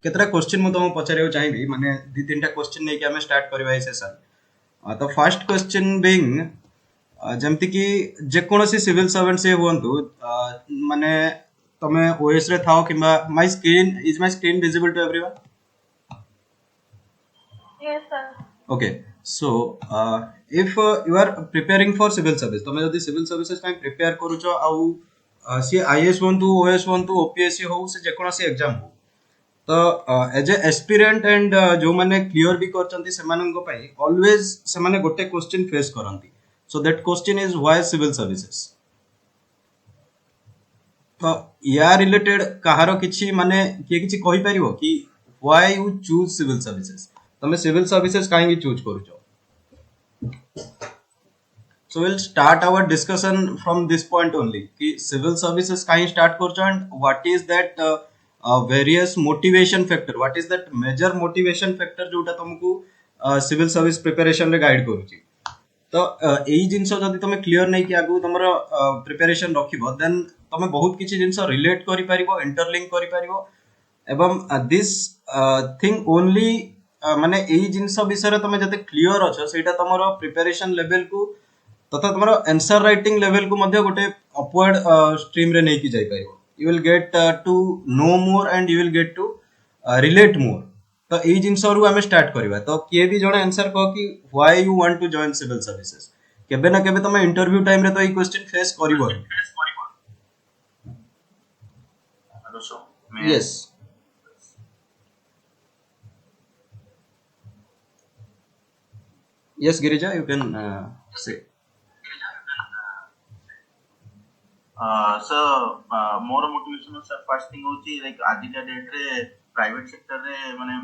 केतरा question मु तुमको पचारे चाहिए माने दी तीन टा क्वेश्चन नहीं कि हमें स्टार्ट करबा ए सेशन तो फर्स्ट क्वेश्चन बीइंग जेमति कि जेकोसी सिविल सर्वेंट से हुंतु माने तमे ओएस रे थाओ किबा my screen visible to everyone Yes, sir. Okay, so if you are preparing for civil service तमे जदी civil services ପାଇଁ prepare करूचो आउ सी आईएएस होंतु ओएस होंतु ओपीएससी हो से जेकोसी एग्जाम हो तो एज ए एस्पिरेंट एंड जो माने क्लियर भी करचंती सेमानन को पई ऑलवेज से माने गोटे क्वेश्चन फेस करंती so that question is why civil services तो या रिलेटेड कहारो किछि माने किए किछि कहि परिबो कि why you choose civil services तमे सिविल सर्विसेज काहे चूज करूचो so we'll start our discussion from this point only कि civil services काहे start करचो and what is that various motivation factor what is that major motivation factor जोटा तुमको civil service preparation रे guide करूची तो एई जिंस जदी तुम क्लियर नै कि आगु तुमरो प्रिपरेशन रखिबो देन तुम बहुत किछि जिंस रिलेट करि परिबो इंटरलिंक करि परिबो एवं दिस थिंग ओनली माने एई जिंस विषय तुम जते क्लियर अछ सेटा तुमरो प्रिपरेशन लेवल को तथा तुमरो आंसर राइटिंग लेवल को मध्ये गोटे अपवर्ड स्ट्रीम रे नै कि जाय परिबो you will get to know more and you will get to relate more तो एई जिंस रु हमें स्टार्ट करबा तो के भी जणे आंसर कह कि why you want to join civil services केबे ना केबे तुम इंटरव्यू टाइम रे तो एई क्वेश्चन फेस करिवो yes yes Girija you can say so more motivation sir first thing होची like आज का डेट रे प्राइवेट सेक्टर रे माने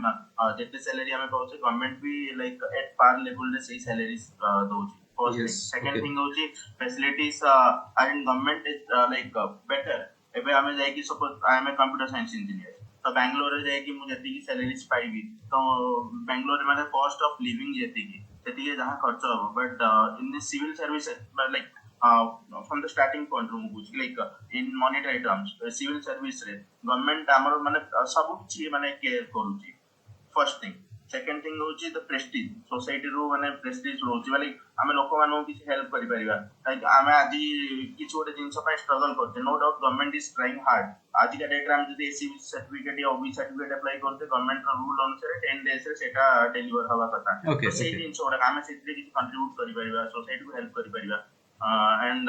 जेते सैलरी हमें पाउचे गवर्नमेंट भी like at par level रे सही सैलरीज दोची फर्स्ट थिंग सेकंड थिंग होची facilities and government is like better एबे हमें जाय कि suppose I am a computer science engineer तो बैंगलोर रे जाय कि मु जति की सैलरीज पाइबी तो बैंगलोर रे माने कॉस्ट ऑफ लिविंग जति की जति जहां खर्च हो but in this civil service like from the starting point ରୁ ମୁଁ like in monetary terms civil service ରେ government ଆମର ମାନେ ସବୁ କିଛି ମାନେ କେयर କରୁଛି first thing second thing होची the prestige society ରୁ ମାନେ prestige ରହୁଛି ମାନେ ଆମେ ଲୋକମାନଙ୍କୁ କିଛି ହେଲ୍ପ କରିପାରିବା like ଆମେ ଆଜି କିଛି ଗୋଟେ ଜିନିଷ ପାଇଁ struggle କରୁଛେ no doubt government is trying hard ଆଜି का डेट ରେ ଆମେ ଯଦି एससी सर्टिफिकेट या ओबी सर्टिफिकेट अप्लाई करते गवर्नमेंट ର ରୁଲ ଅନୁସାରେ 10 days ରେ सेटा डेलीवर हवा କଥା okay ସେଇ ଜିନିଷ ଗୁଡା ଆମେ ସେଥିରେ କିଛି କଣ୍ଟ୍ରିବ୍ୟୁଟ କରିପାରିବା सोसाइटी को हेल्प କରିପାରିବା and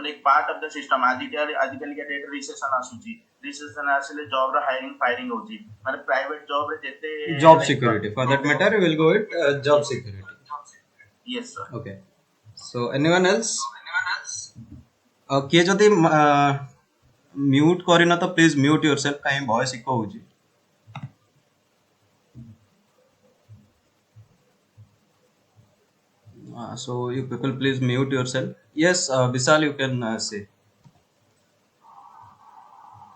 like part of the system आजिकल का डेट रिसेशन आसुची रिसेशन आसले जॉब रा हायरिंग फायरिंग होची माने प्राइवेट जॉब रे जेते job security for that matter we will go with job security yes sir okay so anyone else किए जदि म्यूट करिना तो प्लीज म्यूट योरसेल्फ काहे वॉइस इको होची so you people please mute yourself yes Vishal you can say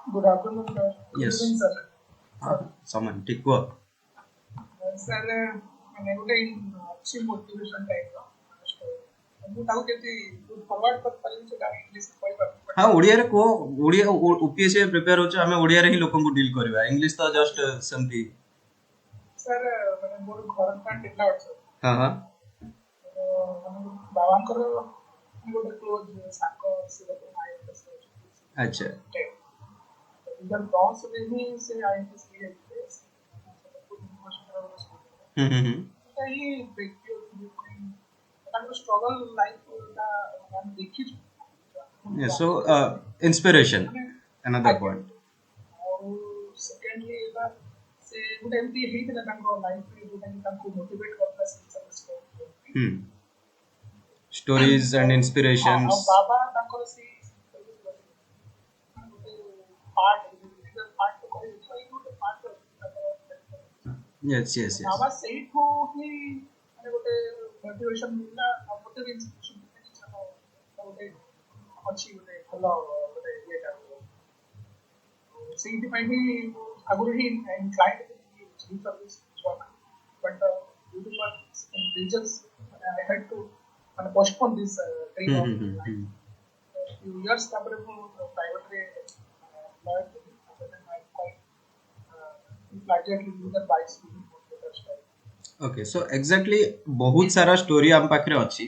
Good afternoon, sir. Yes. Good evening, sir. someone ठीक हुआ Sir, मैंने ଗୋଟେ अच्छी motivation type ର ମୁଁ ତାକୁ କେମିତି ଫରୱାର୍ଡ କରିପାରିବି ସେଟା ଇଂଲିଶ କହିପାରିବି हाँ ओडिया रे को ओडिया ओपीएससी प्रिपेयर होछ हमें ओडिया रे ही लोकन को डील करबा इंग्लिश तो जस्ट सेमती सर ମାନେ ମୋର ଘର ଟା ଟିଲା ଅଛି हां हां ବାବାଙ୍କର ଗୋଟେ କ୍ଲୋଜ ସାଙ୍ଗ ସେ ଆଇଏଏସ୍ अच्छा इधर गांव से भी से आईएएस की एक्सप्रेस ये व्यक्ति तांको स्ट्रगल लाइफ का हम देखि yes so inspiration another point और सेकेंडली एबा से गुड एमपी हेइतला तांको लाइफ रे जोटा कि तांको मोटिवेट करता सर्विस को stories and inspirations बाबा तांको से पार्ट तो कोई तो पार्ट yes yes yes बाबा सेठो ही माने गोटे मोटिवेशन मिलला मोटिव इंस्पिरेशन गोटे अच्छी गोटे भलो गोटे ये सीट ପାଇଁ ହିଁ ଆଗରୁ ହିଁ inclined civil service job but due to what reasons I had to postpone this dream of few years ତାପରେ ମୁଁ private ରେ immediately use their bikes to go to the style. Okay so exactly बहुत सारा story आम पाखरे अच्छी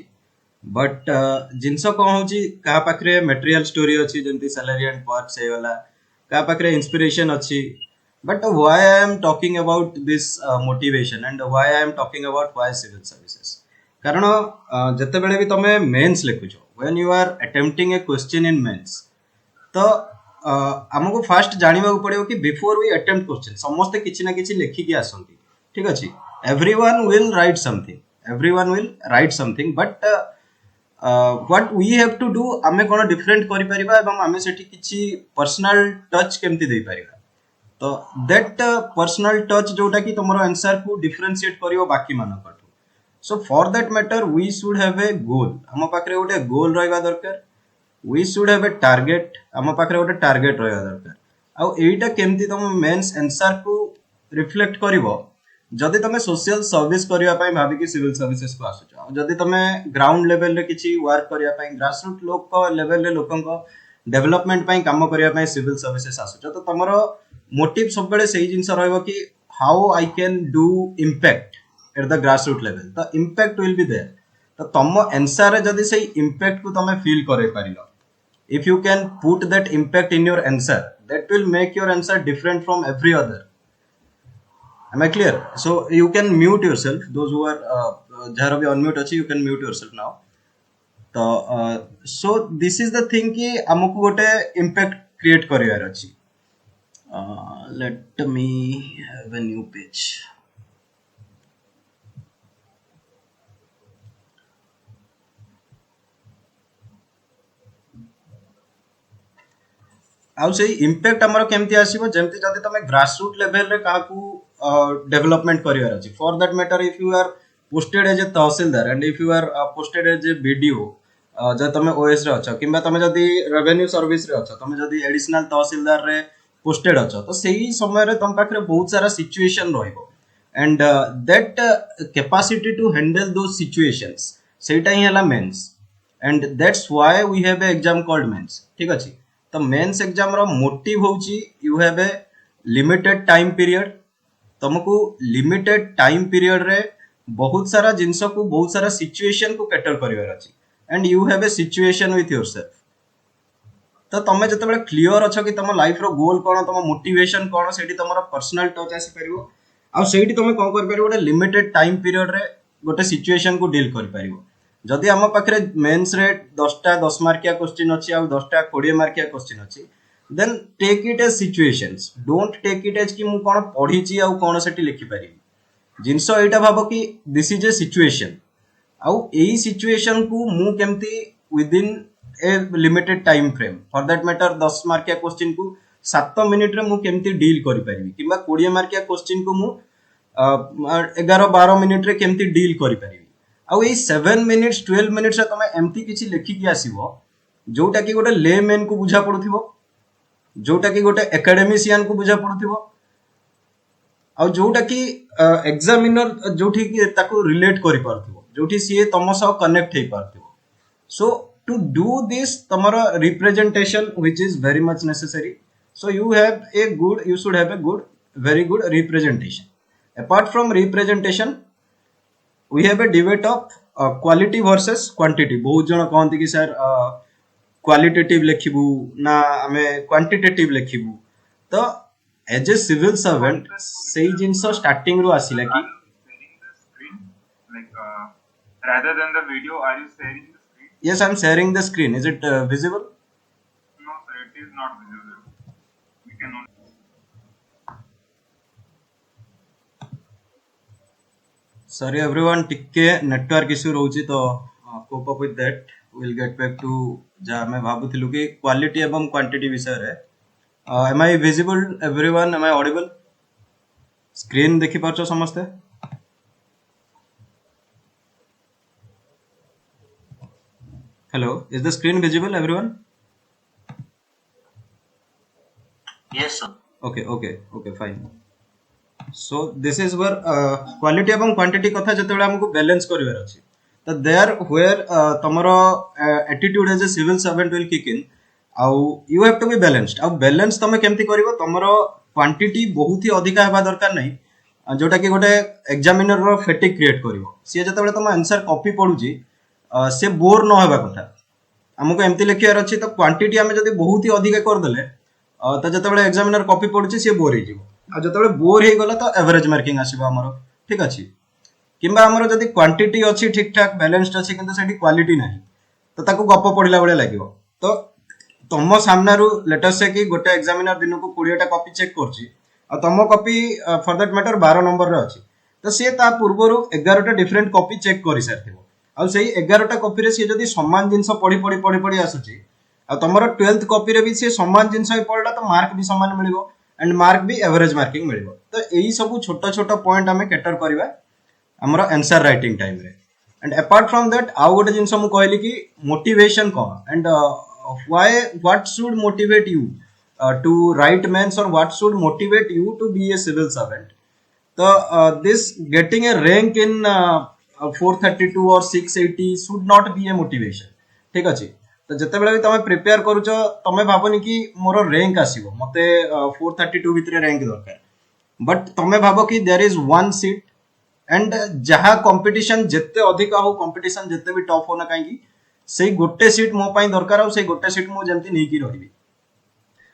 but जिनस कौन होची कहा पाखरे मटेरियल स्टोरी अच्छी जेमती सैलरी एंड पर्क्स हे गला कहा पाखरे इंस्पिरेशन अच्छी but why I am talking about this motivation and why I am talking about why civil services कारण जते बेले भी तमे मेंस लिखुछ when you are attempting a question in mains तो आमको फास्ट जानवा पड़ो कि बिफोर वी अटेम्प्ट क्वेश्चन समस्ते किसी ना किसी लिखिकी आसती ठीक अच्छे everyone will write something everyone will write something but what we have to do आमे कोन डिफरेंट करि परिबा एवं आमे सेठी किछि पर्सनल टच केमति देई परिबा तो दैट पर्सनल टच जोटा कि तमरो आंसर को डिफरेंशिएट करियो बाकी मानकठू so for that matter we should have a goal हम पाखरे गोटे गोल रहबा दरकार we should have a target हम पाखरे गोटे टारगेट रहबा दरकार आ एटा केमति तम मेंस आंसर को रिफ्लेक्ट करिवो जदि तुम सोशल सर्विस करने भाविकी सिविल सर्विसेज को आसुच जदि तुम ग्राउंड लेवल रे किछि वर्क करने ग्रासरूट लोक लेवल रे लोकंक डेवलपमेंट काम करने सिविल सर्विसेज आसुच तो तुम मोटिव सब बेले सही जिनस रहइबो कि how I can do impact at the grassroot level the impact will be there तो तुम आंसर रे जदि सही इम्पैक्ट को तुम फील करे पारिलो if you can put that impact in your answer that will make your answer different from every other. Am I clear? So you can mute yourself. Those who are jhar abhi unmute achi, you can mute yourself now. तो so this is the thing कि हमको गोटे impact create career अछि. Let me have a new page. आउ से impact हमर केमती आसीबो जेमती जदी तमे ग्रासरूट लेवल रे काकू डेवलपमेंट करियर अछि for that matter if you are posted as a tahsildar and if you are posted as a BDO जब तमे ओएस रे अछ किबा तमे जदी रेवेन्यू सर्विस रे अछ तमे जदी एडिशनल तहसीलदार रे पोस्टेड अछ तो सेही समय रे तम पाखरे बहुत सारा सिचुएशन रहइबो and that capacity to handle those situations सेटा ही हला mains and that's why we have a exam called mains ठीक अछि तो मेंस एग्जाम रो मोटिव होची you have a limited time period तुमको लिमिटेड टाइम पीरियड रे बहुत सारा जिंस को बहुत सारा सिचुएशन को कैटर करिवार अछि and you have A situation with yourself तो तमे जते बेले क्लियर अछ कि तम लाइफ रो गोल कोन तम मोटिवेशन कोन सेठी तमरो पर्सनल टच आसी परिवो आ सेठी तमे कोन कर परिवो लिमिटेड टाइम पीरियड रे गोटे सिचुएशन को डील कर परिवो जदि आम पाखे मेन्स रे 10टा 10 मार्किया क्वेश्चन अच्छी आ 10टा 20 मार्किया क्वेश्चन अच्छी then take it as situations don't take it as कि मु कोन पढिची आ कोन सेठी लिखि परिबी जिंस एटा भाबो कि दिस इज ए सिचुएशन आ एई सिचुएशन को मु केमती with in a limited time frame for that matter 10 मार्किया क्वेश्चन को 7 मिनिट रे मु केमती डील करि परिबी किबा 20 मार्किया क्वेश्चन को मु 11 12 मिनिट रे केमती डील करि परिबी आ 7 मिनिट्स 12 मिनिट्स रे तमे एमती किछि लिखिकी आसीबो जोटा कि गोटे लेमैन को बुझा पडुथिबो जोटा कि गोटे एकेडमिशियन को बुझा पडुथिबो आ जोटा कि एग्जामिनर जोठी कि ताको रिलेट करि पारथिबो जोठी सीए तम सह कनेक्ट हे पारथिबो सो टू डू दिस तमरो representation which is very much necessary so you should have a good very good representation apart from representation we have a debate of quality versus quantity बहुत जन कहते कि sir qualitative लिखिबू ना आमे quantitative लिखिबू तो as a civil servant सही जिंस starting रो आसिला कि rather than the video, are you sharing the screen? yes I am sharing the screen is it visible No sir, it is not visible. We can only sorry everyone टिके network issue रहउची तो cope up with that will get back to जा मैं भाबुथिलु कि quality एवं quantity विषय रे am I visible everyone am I audible screen देखि पाछो समस्ते hello is the screen visible everyone Yes, sir. okay fine so this is where quality एवं क्वांटिटी कथा जतेबेला हमको बैलेंस करिवार अछि तो देयर वेयर तमरो attitude as a civil servant will kick in आउ you have to be balanced आउ बैलेंस तमे केमती करिवो तमरो क्वांटिटी बहुत ही अधिका हेबा दरकार नहीं जोटा कि गोटे एग्जामिनर रो फेटिक क्रिएट करिवो सी जतबेले तुम आंसर कॉपी पढुची से बोर न हेबा कथा हमको एमती लिखियार अच्छी तो क्वांटिटी आम जब बहुत ही अधिका करदे तो जिते एग्जामिनर कॉपी पढ़ुची सी बोर हो जो बोर हो गला तो एवरेज मार्किंग आसो आमर ठीक अच्छे किंबा आमर जदि क्वांटिटी अच्छी ठीक ठाक बैलेंस्ड अच्छी किंतु सेठी क्वालिटी नहीं तो ताको गप पढ़ला बेले लगे तो तुम सामना लेटेस्ट से कि गोटे एग्जामिनर दिन को 20टा कॉपी चेक करची आ तुम copy for that matter 12 number रे अछि तो सी ता पूर्वरु 11टा डिफरेंट कॉपी चेक करि सारथिबो आ सेही 11टा कॉपी रे सी जदि समान जिंस पढ़ी आसुची आ तमरो 12th कॉपी रे भी सी समान जिंस ही पढ़ला तो मार्क भी समान मिलिबो एंड मार्क भी एवरेज मार्किंग मिलिबो तो एही सब छोटा छोटा पॉइंट हमें कैटर करबा हमर आंसर राइटिंग टाइम रे एंड अपार्ट फ्रॉम दैट आउ गोटे जिंस मु कहली कि motivation cone and why what should motivate you to write mains or what should motivate you to be a civil servant so this getting a rank in 432 or 680 should not be a motivation ठीक अछि तो जते बेले भी तमे prepare करूछ तमे भाबनी कि मोर rank आसीबो मते 432 भितरे रैंक दरकार बट तमे भाबो कि there is one seat and जहा कंपटीशन जत्ते अधिक हो कंपटीशन जत्ते भी टफ होना काई कि सेही गोटे सीट मो पई दरकार और सेही गोटे सीट मो जेंति नै कि रहिबी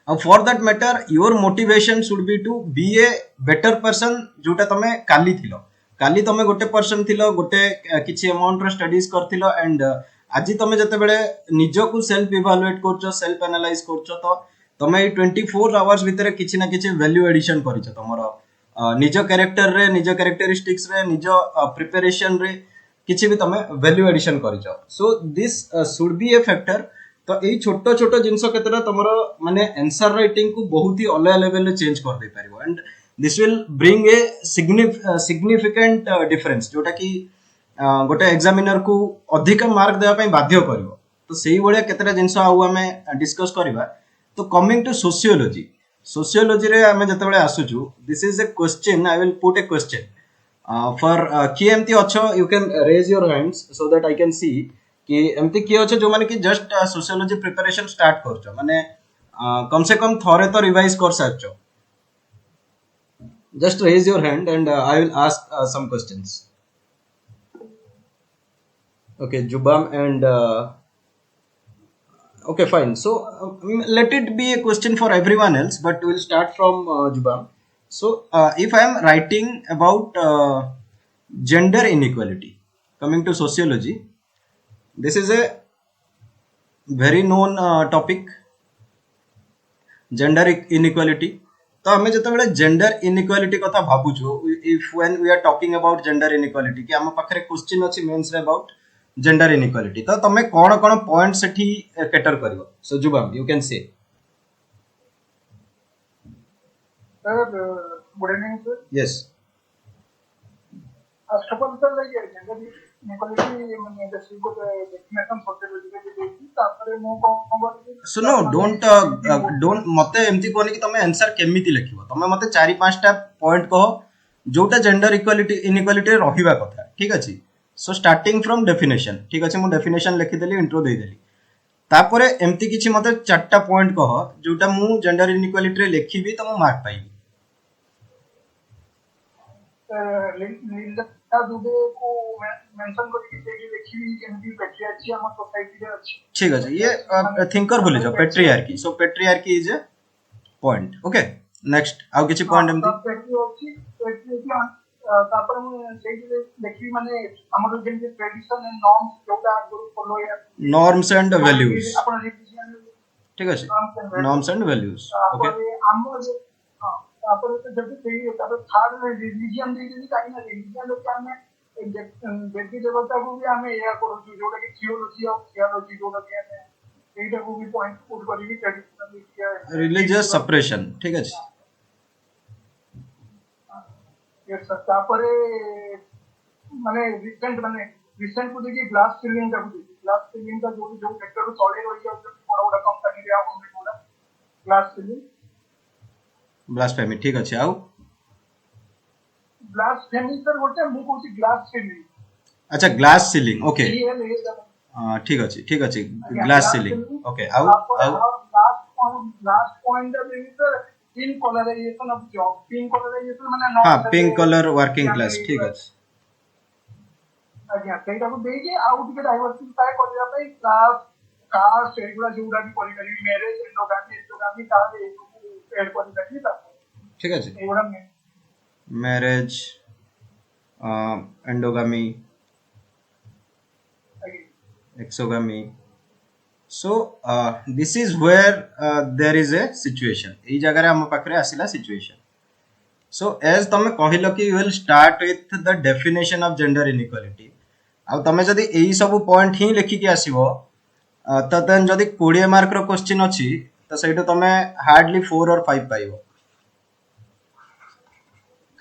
for that matter your motivation should be to be a better person जोटा तमे काली तमे गोटे पर्सन थिलो गोटे किछि अमाउंट रो स्टडीज करथिलो एंड आज तमे जते बेले निजो को सेल्फ इवैल्यूएट करछो सेल्फ एनालाइज करछो तो तमे 24 आवर्स भितरे किछि ना किछि वैल्यू एडिशन करिछो तमरो निजो कैरेक्टर रे निजो कैरेक्टरिस्टिक्स रे निजो प्रिपरेशन रे किछि भी तमे वैल्यू एडिशन करिछो so this should be a factor तो यही छोट छोट जिनस केतरा तमरो माने आंसर राइटिंग को बहुत ही अलग लेवल रे चेंज कर दे पारिबो and this will bring a significant difference जोटा कि गोटे एग्जामिनर को अधिक मार्क देवा पई बाध्य करिवो तो सेही बळिया केतरा जिनस आउ हमें डिस्कस करबा तो कमिंग टू सोशियोलॉजी रे हमें जते बेले आसुचु this is a question I will put a question for की एमती अच्छो you can raise your hands so that I can see कि एमती किए अच्छे जो माने कि जस्ट सोशियोलॉजी प्रिपरेशन स्टार्ट करछो माने कम से कम थोरे तो रिवाइज कर साचो just raise your hand and I will ask some questions okay Jubam and okay fine so let it be a question for everyone else but we'll start from Jubam so if I am writing about gender inequality coming to sociology this is a very known topic gender inequality तो हमें जते बेले gender inequality कथा भाबुछु if when we are talking about gender inequality कि हम पाखरे question अछि मेंस रे अबाउट जेंडर इनइक्वालिटी तो तमे कोन कोन पॉइंट सेठी कैटर करिवो so Jubam you can say sir good evening sir yes first of all sir like gender inequality माने जैसे को डेफिनेशन सोशियोलॉजी के देती तापर मो को सुनो डोंट मते एमती कोनी कि तमे आंसर केमिति लिखिबो तमे मते 4-5 टा पॉइंट कहो जोटा जेंडर इक्वालिटी इनइक्वालिटी रहिबा कथा ठीक अछि सो स्टार्टिंग फ्रॉम डेफिनेशन ठीक अछि मु डेफिनेशन लिखि देली इंट्रो दे देली तापरे एमती किछि मते 4टा पॉइंट कहो जोटा मु जेंडर इनइक्वालिटी रे लिखिबी त मु मार्क पाइबी लीडर दुबे को मेंशन करके सेठी लिखिबी केमती पेट्रियार्की हम सोसाइटी रे अछि ठीक अछि ये थिंकर बोले जो patriarchy so patriarchy is a point okay next आउ किछि पॉइंट एमती पेट्रियार्की तापर मु सेठी लिखिबी माने हमर जे ट्रेडिशन एंड नॉर्म्स जोटा फॉलो या norms and values upon religion ठीक अछि नॉर्म्स एंड वैल्यूज ओके हमर तापर तो जब से तापर थर्ड रिलीजन दे काई ना रिलीजन लोग हमें देवी देवता को भी हमें या करू जोटा कि थियोलॉजी और थियोलॉजी जोटा कि हमें एटा को भी पॉइंट पुट करी ट्रेडिशनल रिलीजियस सेपरेशन ठीक अछि यस सर तापर माने रिसेंट को देखिए ग्लास सीलिंग का जो फैक्टर चले रही है बड़ा बड़ा कंपनी रे आप बोला ग्लास सीलिंग ब्लास्फेमी ठीक अछि आउ ब्लास्फेमी सर गोटे मु कोसी ग्लास सीलिंग अच्छा ग्लास सीलिंग ओके ठीक अछि ग्लास सीलिंग ओके आउ last point sir pink colourisation of job pink colourisation माने नॉट हाँ पिंक कलर वर्किंग क्लास ठीक अछि ଆଜ୍ଞା ସେଇଟାକୁ ଦେଇକି ଆଉ ଟିକେ ଡାଇଭରସିଫାଏ କରିବା ପାଇଁ କ୍ଲାସ କାଷ୍ଟ ଏଗୁଡ଼ା ଯୋଉଟା ବି କରିପାରିବି ମ୍ୟାରେଜ ଏଣ୍ଡୋଗାମି କାର୍ଡ ଏସବୁ ଏଡ୍ କରିପାରିବି ତାକୁ ठीक अछि ଏଗୁଡ଼ା main। मैरिज एंडोगामी ଆଜ୍ଞା exogamy so this is where there is a situation एई जगह रे हम पाखरे आसिला situation so as तमे कहिलो कि you will start with the definition of gender inequality आ तमे जदि एई सब पॉइंट ही लेखि के आसीबो त देन जदि 20 मार्क रो क्वेश्चन अछि त सेठो तमे हार्डली 4 और 5 पाइबो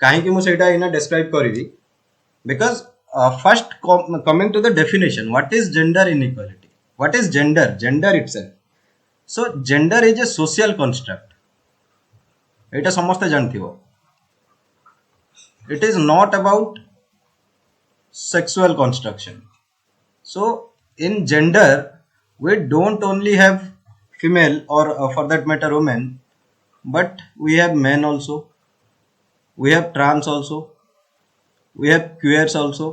काहे कि मु सेटा इना डिस्क्राइब करबी because first coming to the definition what is gender inequality what is gender itself so gender is a social construct eta samaste jantibo it is not about sexual construction so in gender we don't only have female or for that matter women but we have men also we have trans also we have queers also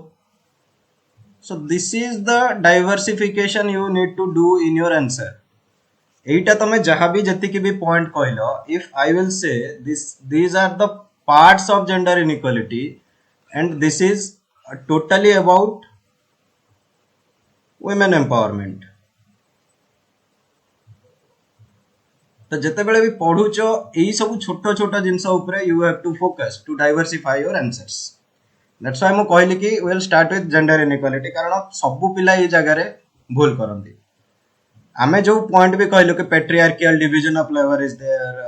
so this is the diversification you need to do in your answer एटा तमे जहाँ भी जति भी point कहलो if I will say this these are the parts of gender inequality and this is totally about women empowerment तो जेतेबेले भी पढुचो एई सब छोट छोट जिंस ऊपर you have to focus to diversify your answers that's why मु कहली कि we'll start with gender inequality कारण सब पिला ए जगह रे भूल करंदी आमे जो पॉइंट भी कहलो कि patriarchal division of labor is there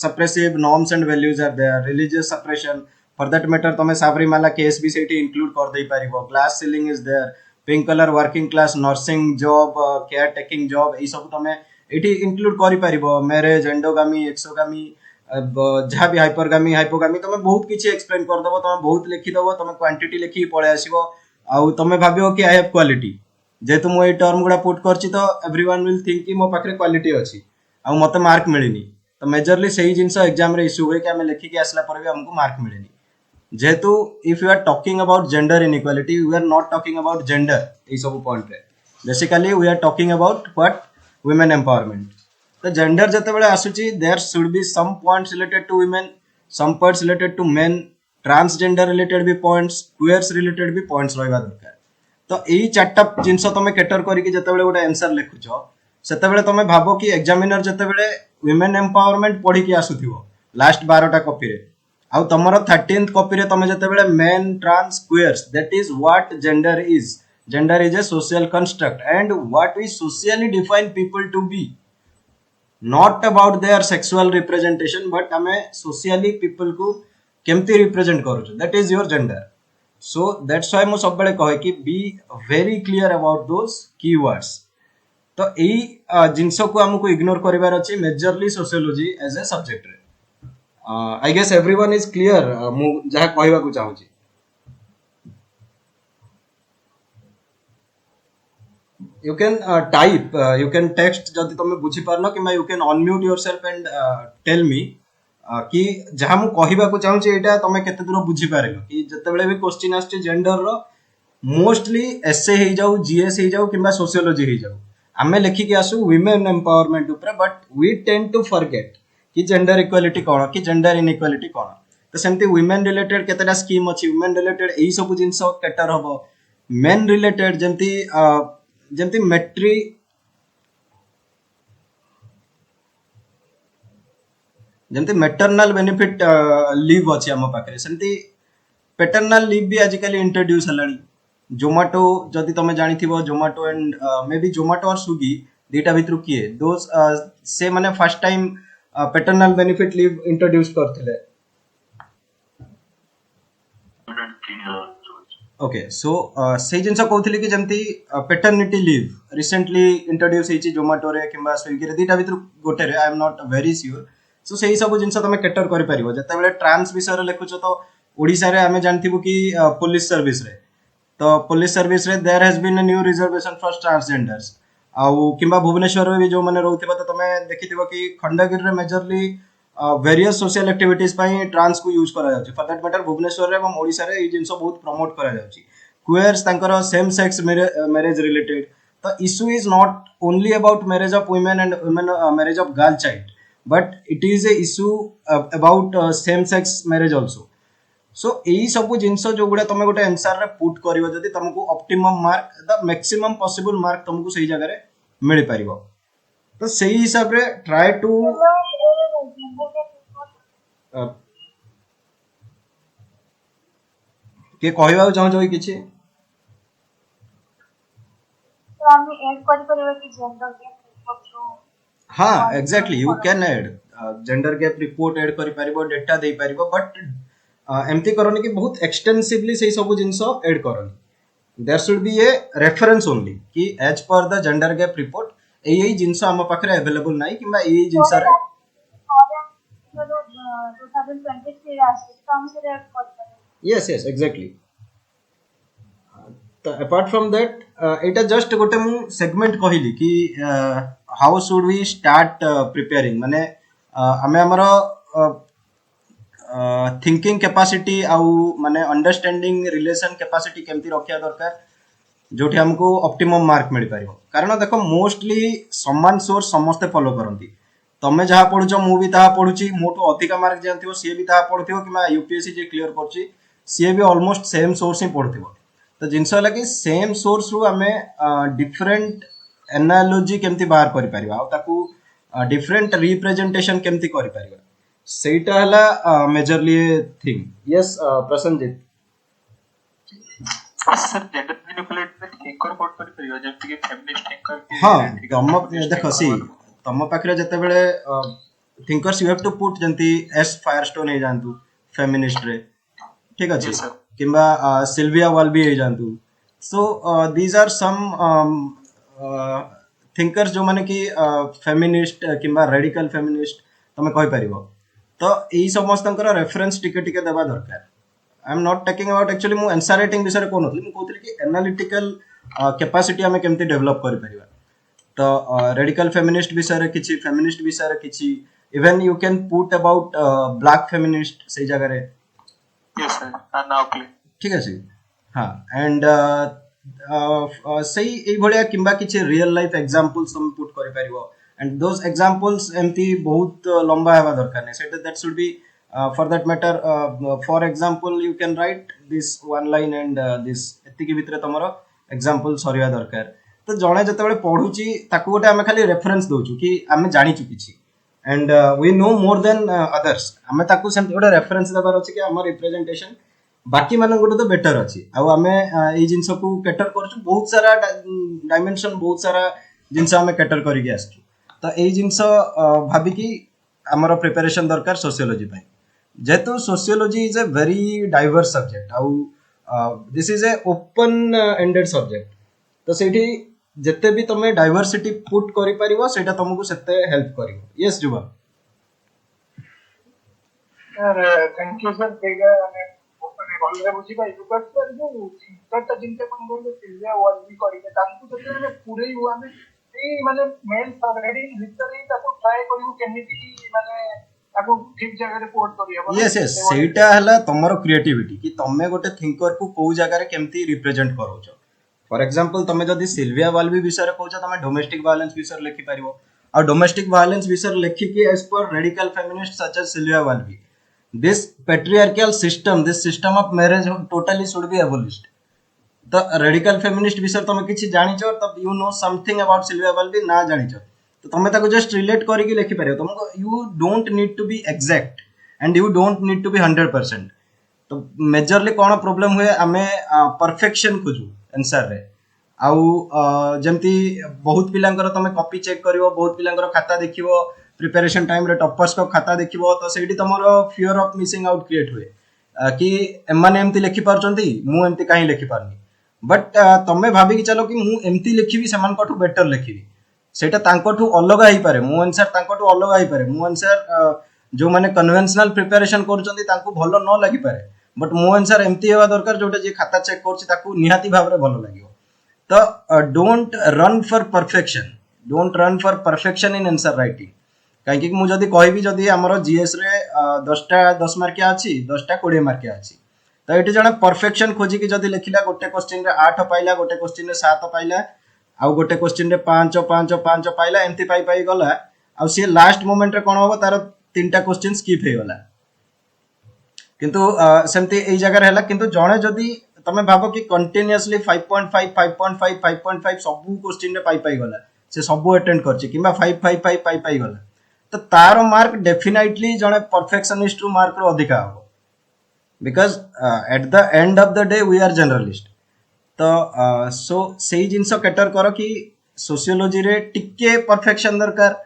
suppressive norms and values are there religious suppression for that matter तमे साबरीमाला केस भी सेठी इंक्लूड कर देई परिबो glass ceiling is there pink color working class nursing job care taking job ए सब तमे एठी include करि परिबो marriage endogamy एक्सोगामी जहाँ भी हाइपरगामी हाइपोगामी तमे बहुत किछि एक्सप्लेन कर दबो तमे बहुत लिखि दबो तमे क्वांटिटी लिखि पळे आसीबो आउ तमे भाबियो कि आई हैव क्वालिटी जेतु मो ए टर्म गुडा पुट करछि तो एवरीवन विल थिंक कि मो पाखरे क्वालिटी अछि आउ मते मार्क मिलिनी तो मेजरली सही जिंस एग्जाम रे इशू होय कि हमें लिखि के आसला पर भी हमको मार्क मिलिनी जेतु if you are talking about gender inequality we are not talking about gender a sub point रे basically we are talking about what women empowerment तो जेंडर जतेबेले आसुची there should be some points related to women some parts related to men transgender related भी points queers related भी points रहबा दरकार तो एई चारटा जिंस तमे कैटर करिकि जतेबेले गोटे आंसर लिखुछो सेतेबेले तमे भाबो कि एग्जामिनर जतेबेले women empowerment पढी कि आसुथिबो लास्ट 12 टा कॉपी रे आउ तमरो 13th कॉपी रे तमे जतेबेले men trans queers that is what gender is a social construct and what we socially define people to be not about their sexual representation but हमें socially people को केमती represent करूँ that is your gender so that's why मु सब बड़े कहे कि be very clear about those keywords तो एई जिंस को हमको इग्नोर करिवार अछि majorly sociology as a subject रे I guess everyone is clear मु जहा कहबा को चाहू छी you can type you can text जदि तमे बुझी पारनो कि you can unmute yourself and tell me कि जहा मु कहबा को चाहू छी एटा तमे केते दूर बुझी पारेलो कि जतेबेले भी क्वेश्चन आछे जेंडर रो मोस्टली एसए हे जाऊ जीएस हे जाऊ किबा सोशियोलॉजी हे जाऊ आमे लिखि के आसु women empowerment ऊपर but we tend to forget कि जेंडर इक्वालिटी कोन कि जेंडर इनइक्वालिटी कोन तो सेमती women related केतेटा स्कीम अछि women related एई सब जिंस कैटर हबो men related जेमती मैटरनल बेनिफिट लीव अछि हम पाखरे सेमती पैटर्नल लीव भी आजिकली इंट्रोड्यूस हलानी जोमाटो जदि तमे जानिथिबो Zomato and maybe Zomato और स्विगी दीटा भितरु किए दोस से माने first time paternal benefit leave introduce करथिले ओके सो से जिनस कहउथिले कि जेमती पैटर्निटी लीव रिसेंटली इंट्रोड्यूस हेची जोमाटो रे किबा स्विगी रे दीटा भितरु गोटे रे I am not very sure so सेही सब जिनस तमे कैटर करि परिबो जतेबेले ट्रांस विषय रे लेखुछो तो ओडिसा रे हमें जानथिबो कि पुलिस सर्विस रे तो पुलिस सर्विस रे there has been a new reservation for transgenders आउ किबा भुवनेश्वर रे भी जो माने रहउथिबो तो तमे देखिथिबो कि खंडगिरी रे majorly various social activities trans को यूज करा जाउची फॉर दैट मैटर भुवनेश्वर रे एवं ओडिसा रे ई जिंस बहुत प्रमोट करा जाउची क्वेयर्स तांकर same sex marriage related the issue is not only about marriage of women and women marriage of girl child but it is a issue about same sex marriage also so एई सब जिंस जो गुडा तमे गोटे answer रे put करिवो जदी तुमको optimum mark the maximum possible mark तुमको सही जगह रे मिल पारिवो तो सही हिसाब रे ट्राई टू के कहबा चाहू जो किछि तो हम ऐड कर परिवार की जेंडर के फोटो हाँ exactly you can add gender gap report add करि परिबो डेटा दे परिबो बट एमती करनी कि बहुत एक्सटेंसिवली सही सब जिंस ऐड करनी there should be a reference only कि as per the gender gap report एई जिंस हम पाखरे अवेलेबल नाही किबा एई जिंस रे 2023 आसी तो हम से ऐड कर yes yes exactly तो apart from that एटा जस्ट गोटे मु सेगमेंट कहिली कि how should we start preparing माने आमे हमर थिंकिंग कैपेसिटी आउ माने अंडरस्टैंडिंग रिलेशन कैपेसिटी केमती रखिया दरकार जोठी हमको ऑप्टिमम मार्क मिल पारिबो कारण देखो मोस्टली समान सोर्स समस्त फॉलो करंती तमे जहा पढुचो मु भी ताहा पढुची मोटो अधिका मार्क जानथिबो सी भी ताहा पढुथिबो किमा यूपीएससी जे क्लियर करची सी भी ऑलमोस्ट सेम सोर्स ही पढुथिबो तो जिनस होला कि सेम सोर्स रु आमे डिफरेंट एनालॉजी केमती बाहर करि परिबा आ ताकू डिफरेंट रिप्रेजेंटेशन केमती करि परिबा सेटा हला majorly thing yes Prasannajit sir gender manipulate में थिंकर कोड कर परियो जेमति कि फेमिनिस्ट थिंकर हाँ तम देखो सी तम पाखरे जते बेले thinkers you have to put जंती एस फायरस्टोन हे जानतु फेमिनिस्ट रे ठीक अछि Yes, sir. किंबा सिल्विया वाल्बी हे जानतु so these are some thinkers जो माने कि फेमिनिस्ट किंबा रेडिकल फेमिनिस्ट तमे कहि परिबो तो एई समस्तंकर रेफरेंस टिके टिके देबा दरकार I am not talking about actually मु आंसर राइटिंग विषय कोन होतली मु कहतली कि एनालिटिकल कैपेसिटी हमें केमती डेवलप करि परिबा तो रेडिकल फेमिनिस्ट विषय रे किछि फेमिनिस्ट विषय रे किछि even you can put about black feminist सही जगह रे yes sir and now clear ठीक अछि हाँ एंड सही एई भलिया किंबा किछि रियल लाइफ एग्जांपल्स तुम पुट करि परिबो एंड दोस एग्जांपल्स एमती बहुत लंबा हेबा दरकार नै set that should be for that matter for example you can write this one line and this एतिकी भितरे तमरो एग्जांपल सरिया दरकार तो जणे जते बेले पढुची ताकू गोटे आमे खाली रेफरेंस दोछु कि आमे जानि छु किछि and we know more than others आमे ताकू सेम गोटे रेफरेंस देबार अछि कि हमर रिप्रेजेंटेशन बाकी मानन गोटे तो बेटर अछि आ आमे एई जिंस को कैटर करछु बहुत सारा डायमेंशन बहुत सारा जिंस आमे कैटर करि के आछू तो एई जिंस भाबी कि हमर प्रिपरेशन दरकार सोशियोलॉजी पय जेतु sociology is a very diverse subject आउ this is a open ended subject तो सेठी जते भी तमे डाइवर्सिटी पुट करि परिबो सेटा तुमको सेते हेल्प करिवो यस जुबा सर थैंक यू सर बेगा माने भलरे बुझी पाइ बट सर जो चिंताटा जिनते मन बोले सिल्विया वाल भी करिके तांकु जते पूरे हुआ में ए माने मेल ऑलरेडी लिटरली ताको ट्राई करिवो केमिति माने ताको ठीक जगह रे पोर्ट करिया यस यस सेटा हला तमरो क्रिएटिविटी कि तमे गोटे थिंकर को को जगह रे केमती रिप्रेजेंट करोछ फॉर एग्जांपल तमे जदी सिल्विया वाल्बी विषय कहूछ तमे डोमेस्टिक वायलेंस विषय लिखि परिबो और डोमेस्टिक वायलेंस विषय लिखि के as per radical feminist such as Sylvia Walby this patriarchal system this system of marriage totally should be abolished the radical feminist विषय तमे किछि जानिछो तब you know something about Sylvia Walby ना जानिछो तो तमे ताको जस्ट रिलेट करि के लिखि परिबो तुमको you don't need to be exact and you don't need to be 100% तो मेजरली कोन प्रॉब्लम हुए आमे परफेक्शन खोजु आंसर रे आउ जेमती बहुत पिलांकर तमे कॉपी चेक करिवो बहुत पिलांकर खाता देखिवो प्रिपरेशन टाइम रे टॉपर्स को खाता देखिवो तो सेठी तमरो fear of missing out create हुए कि एमाने एमती लिखि पारचंती मु एमती काहे लिखि पारनी बट तमे भाबी कि चलो कि मु एमती लिखिबी समान कठू बेटर लिखिबी सेटा तांकोठू अलग आइ पारे मु आंसर तांकोठू अलग आइ पारे मु आंसर जो माने कन्वेंशनल प्रिपरेशन करचंती तांको भलो न लागि पारे बट मो आंसर एमती हेबा दरकार जोटा जे खाता चेक करछि ताकू निहाती भाबरे भलो लागियो तो don't run for perfection in answer writing कहीं मु जदि कहबी जदि आमर जीएस रे 10टा 10 मार्किया अच्छी 10टा 20 मार्किया अच्छी तो ये जड़े परफेक्शन खोजिकी जदि लिखिला गोटे क्वेश्चन रे 8 पाइला गोटे क्वेश्चन रे 7 पाइला आउ गोटे क्वेश्चन रे 5 5 5 पाइला एमती पाई गला आउ सी लास्ट मोमेंट रे कोन होबो तार 3टा क्वेश्चन स्किप हे गला किंतु सेमती एई जगह रे हला किंतु जणे जदि तमे भाबो कि कंटीन्यूअसली 5.5 5.5 5.5 सब क्वेश्चन रे पाई गला से सब अटेंड करछि किबा 5 5 5 पाई गला तो तार मार्क डेफिनेटली जणे परफेक्शनिस्ट रु मार्क रो अधिका हो because at the end of the day we are generalist तो सो सेही जिंस कैटर करो कि सोशियोलॉजी रे टिके परफेक्शन दरकार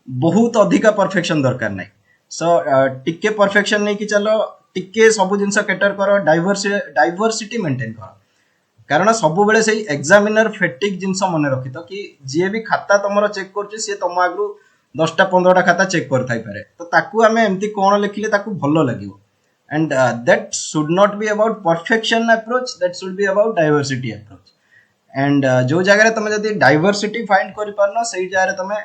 बहुत अधिका परफेक्शन दरकार नहीं सो टिके परफेक्शन नहीं कि चलो टिके सब जिंस कैटर करो डाइवर्सिटी मेंटेन करो कारण सब बेले से एग्जामिनर फेटिक जिंस मन रखी तो कि जी भी खाता तुम चेक कर सी तुम आगु 10टा 15टा खाता चेक कर थाई पारे तो ताकू आमे एमती कोन लिखिले ताकू भलो लागिवो and that should not be about perfection approach that should be about diversity approach and जो जगह तुम जदि डाइवर्सिटी फाइंड करि पारनो सही जगह तुम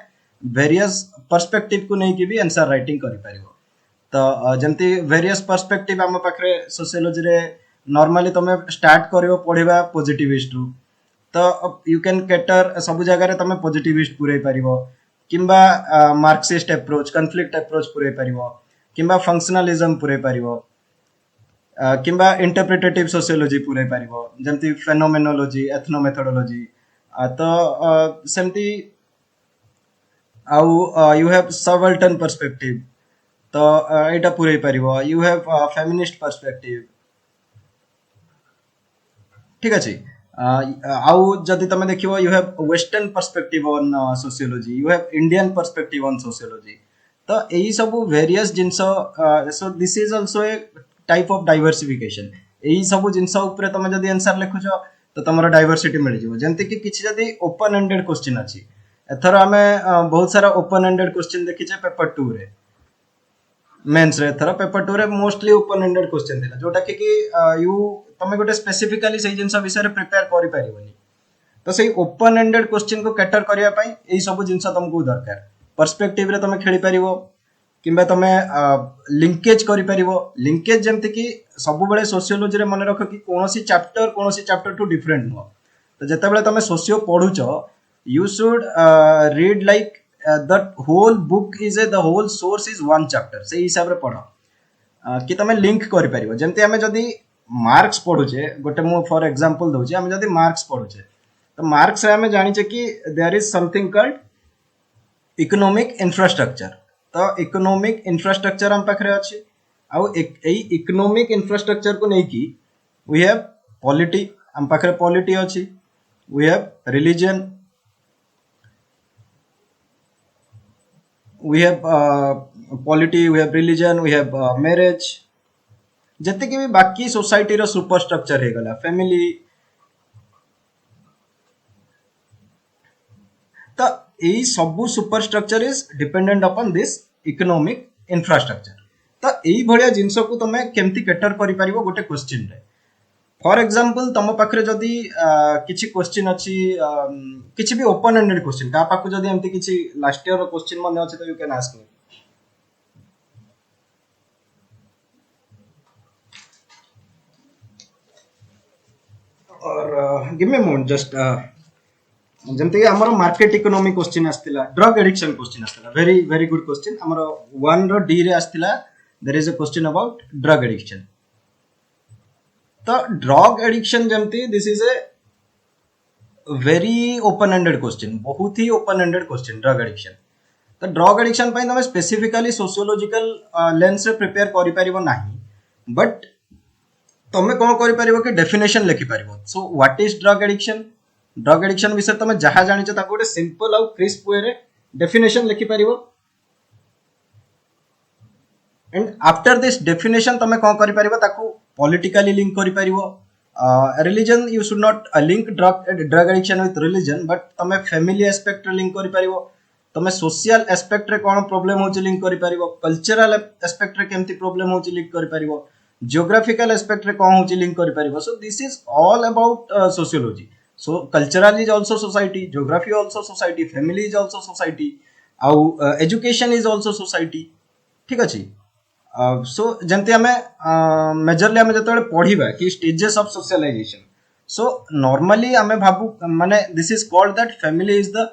वेरियस पर्सपेक्टिव को नहीं कि भी आंसर राइटिंग करि पारिबो तो जमती वेरियस पर्सपेक्टिव हम पाखरे सोशियोलॉजी रे नॉर्मली तुम स्टार्ट करिवो पढिबा पॉजिटिविस्ट रु तो यू कैन कैटर सब जगह रे तुम पॉजिटिविस्ट पुरै पारिबो किंबा मार्क्सिस्ट अप्रोच कन्फ्लिक्ट अप्रोच पुरै पारिबो किंबा फंक्शनलिज्म पुरै पारिबो किंबा इंटरप्रिटेटिव सोशियोलॉजी पुरै पारिबो जमती फेनोमेनोलॉजी एथनोमेथोडोलॉजी तो सेमती आउ यू हैव सबाल्टर्न पर्सपेक्टिव तो एटा पुरै पारिबो यू हैव फेमिनिस्ट पर्सपेक्टिव ठीक अछि आउ जदि तुम देखिबो you have western perspective on sociology you have Indian perspective on sociology तो यही सब वेरियस जिंस so this is also a type of diversification यही सब जिंस ऊपर तुम जदि आंसर लिखुछ तो तुमर डाइवर्सिटी मिल जिवो जेंति कि किछि जदि ओपन एंडेड क्वेश्चन अछि एथर आमे बहुत सारा ओपन एंडेड क्वेश्चन देखिछे पेपर 2 रे मेंस रे एथर पेपर 2 रे मोस्टली ओपन एंडेड क्वेश्चन थिला जोटा कि यू तमे गोटे स्पेसिफिकली सही जिंस विषय रे प्रिपेयर करि परिबोनी तो सही ओपन एंडेड क्वेश्चन को कैटर करिया पई एई सब जिंस तुमको दरकार पर्सपेक्टिव रे तमे खेली परिबो किंबा तमे लिंकेज करि परिबो लिंकेज जेमति कि सब बेले सोशियोलॉजी रे मन रख कि कोनोसी चैप्टर टू डिफरेंट हो तो जते बेले तमे सोशियो पढुचो you should read like the whole book is the whole source is one chapter से हिसाब रे पढो कि तमे लिंक करि परिबो जेमति हमें जदी मार्क्स पढुचे गोटे मु फॉर एग्जांपल दउची हमें जदी मार्क्स पढुचे तो मार्क्स रे हमें जानि छे कि there is something called economic infrastructure तो इकोनॉमिक इंफ्रास्ट्रक्चर हम पाखरे अछि आउ एई इकोनॉमिक इंफ्रास्ट्रक्चर को नै कि वी हैव पॉलिटी हम पाखरे पॉलिटी अछि we have religion we have polity we have religion we have marriage जते कि भी बाकी सोसाइटी रो सुपर स्ट्रक्चर हे गला फैमिली तो एई सब super structure is dependent upon this economic infrastructure तो एई भलिया जिंस को तमे केमती कैटर करि परिबो गोटे क्वेश्चन रे फॉर एग्जांपल तम पाखरे जदी किछि क्वेश्चन अछि किछि भी ओपन एंडेड क्वेश्चन का पाखु जदी एमती किछि लास्ट ईयर रो क्वेश्चन मन अछि तो यू कैन आस्क मी और गिव मी मोमेंट जस्ट जमते हमर मार्केट इकोनॉमी क्वेश्चन आस्तिला ड्रग एडिक्शन क्वेश्चन आस्तिला वेरी वेरी गुड क्वेश्चन हमर 1 रो डी रे आस्तिला there is a question about drug addiction तो ड्रग एडिक्शन जमती this is a very open ended question बहुत ही open ended question drug addiction तो ड्रग एडिक्शन पई तमे स्पेसिफिकली सोशियोलॉजिकल लेंस रे प्रिपेयर करि परिबो नाही बट तमे कोन करि परिबो कि डेफिनेशन लिखि परिबो so what is drug addiction विषय तमे जहा जानिछ ताको गोटे सिंपल आउ क्रिस्प वे रे डेफिनेशन लिखि परिबो एंड आफ्टर दिस डेफिनेशन तमे कोन करि परिबो ताको पॉलिटिकली लिंक करि परिबो religion you should not link drug addiction with religion but तमे फैमिली एस्पेक्ट रे लिंक करि परिबो तमे सोशल एस्पेक्ट रे कोन प्रॉब्लम होची लिंक करि परिबो कल्चरल एस्पेक्ट रे केमती प्रॉब्लम होची लिंक करि परिबो जियोग्राफिकल एस्पेक्ट रे कोन होची लिंक करि परिबो so this is all about sociology so cultural is also society geography also society family is also society आउ एजुकेशन इज आल्सो सोसाइटी ठीक अछि सो जमती आमे मेजरली आमे जतबे पढ़िबा कि stages of socialization so normally आमे भाबु माने this is called that family is the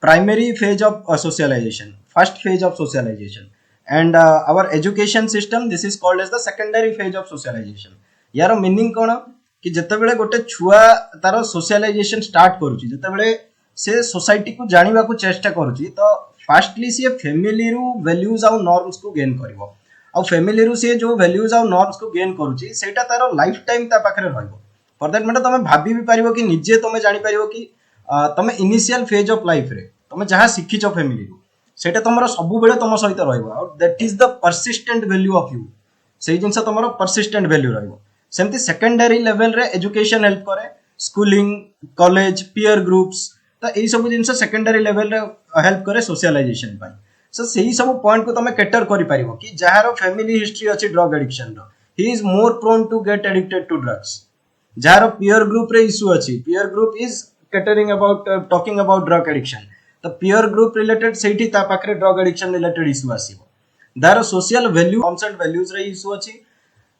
primary phase of socialization first phase of socialization and our education system this is called as the secondary phase of socialization यार meaning कोन कि जेतेबेले गोटे छुआ तार सोशलाइजेशन स्टार्ट करूची जेतेबेले से society को जानिबा को चेष्टा करूची तो फास्टली सी फैमिली रु वैल्यूज आउ नॉर्म्स को गेन करिवो आ फैमिली रु से जो वैल्यूज आउ नॉर्म्स को गेन करूची सेटा तार लाइफ टाइम ता पाखरे रहइबो फॉर दैट मैटर तमे भाबी भी पारिबो कि निजे तमे जानि पारिबो कि तमे इनिशियल फेज ऑफ लाइफ रे तमे जहां सिखिचो फैमिली रु सेटा तमरो सब बेले तम सहित रहइबो आ that is the persistent value of you सेही जिंस तमरो परसिस्टेंट वैल्यू रहइबो सेमती सेकेंडरी लेवल रे एजुकेशन हेल्प करे स्कूलिंग कॉलेज पीयर ग्रुप्स तो यही सब जिनस सेकेंडरी लेवल रे हेल्प करे सोशलाइजेशन पाई सो सही सब पॉइंट को तमे कैटर करि पारिबो कि जहार फैमिली हिस्ट्री अछि ड्रग एडिक्शन रो he is more prone to get addicted to drugs जहार पीयर ग्रुप रे इशू अछि peer group is catering about talking about drug addiction तो पीयर ग्रुप रिलेटेड सेठी ता पाखरे ड्रग एडिक्शन रिलेटेड इशू आसीबो दार social value norms and values रे इशू अछि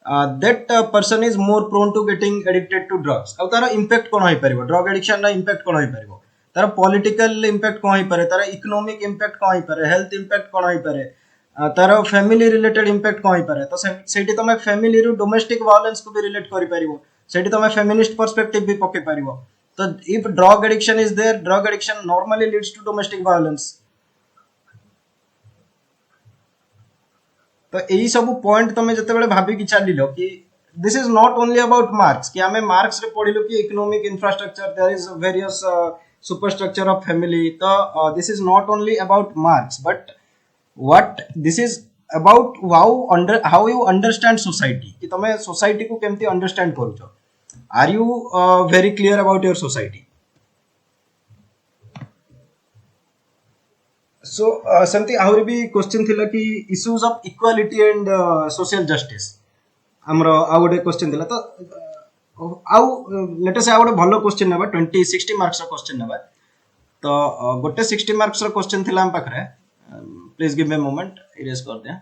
that person is more prone to getting addicted to drugs ଆଉ ତାର impact କ'ଣ ହେଇପାରିବ ଡ୍ରଗ୍ ଏଡିକ୍ସନ ର impact କ'ଣ ହେଇପାରିବ ତାର ପଲିଟିକାଲ impact କ'ଣ ହେଇପାରେ ତାର ଇକୋନୋମିକ impact କ'ଣ ହେଇପାରେ ହେଲ୍ଥ impact କ'ଣ ହେଇପାରେ ତାର ଫ୍ୟାମିଲି ରିଲେଟେଡ୍ impact କ'ଣ ହେଇପାରେ ତ ସେଇଠି ତମେ ଫ୍ୟାମିଲି ରୁ ଡୋମେଷ୍ଟିକ ଭାୟୋଲେନ୍ସ କୁ ବି ରିଲେଟ କରିପାରିବ ସେଇଠି ତମେ ଫେମିନିଷ୍ଟ पर्सपेक्टिव भी पके पारिबो तो if drug addiction is there drug addiction normally leads to domestic violence तो यही सब पॉइंट तुम जिते भाभी कि चलिल कि this is not only about Marx कि आमे मार्क्स रे पढ़िलु कि economic infrastructure there is various superstructure of family तो this is not only about Marx but what this is about how you understand society कि तुम सोसाइटी को केमती अंडरस्टैंड करूछ are you very clear about your society so सेमती आहुरी भी question थिला कि issues of equality and social justice हमरो आ गोटे क्वेश्चन थिला तो आउ लेट अस आ गोटे भलो क्वेश्चन नेबा 60 मार्क्स रो क्वेश्चन नेबा तो गोटे 60 मार्क्स रो क्वेश्चन थिला हम पाखरे please give me a moment erase कर दे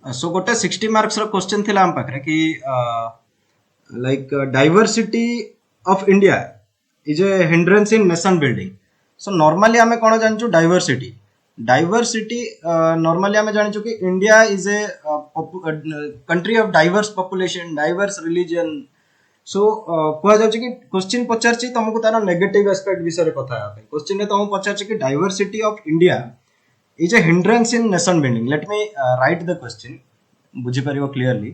सो गोटे 60 मार्क्स रो क्वेश्चन थिला हम पाखरे कि like diversity of India is a hindrance in nation building so normally हमें कोन जानचु डाइवर्सिटी डाइवर्सिटी नॉर्मली हमें जानचु कि India is a country of diverse population diverse religion so कह जाउछि कि क्वेश्चन पचारछि तुमको तार नेगेटिव एस्पेक्ट विषय कथा है क्वेश्चन ने तुमको पचारछि कि diversity of India is a hindrance in nation building let me write the question बुझी परिबो clearly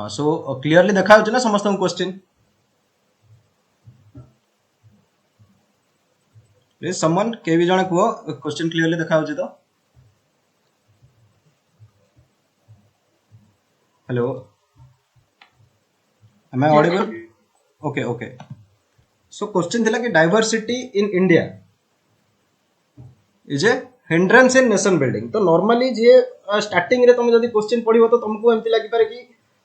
so clearly देखा होछ ना समस्त क्वेश्चन प्लीज समवन के भी जने को क्वेश्चन क्लियरली देखा होछि तो hello am I audible okay okay so question थिला कि diversity in India is a hindrance in nation building तो नॉर्मली जे स्टार्टिंग रे तुम जदी क्वेश्चन पढिबो तो तुमको एमती लागि पारे कि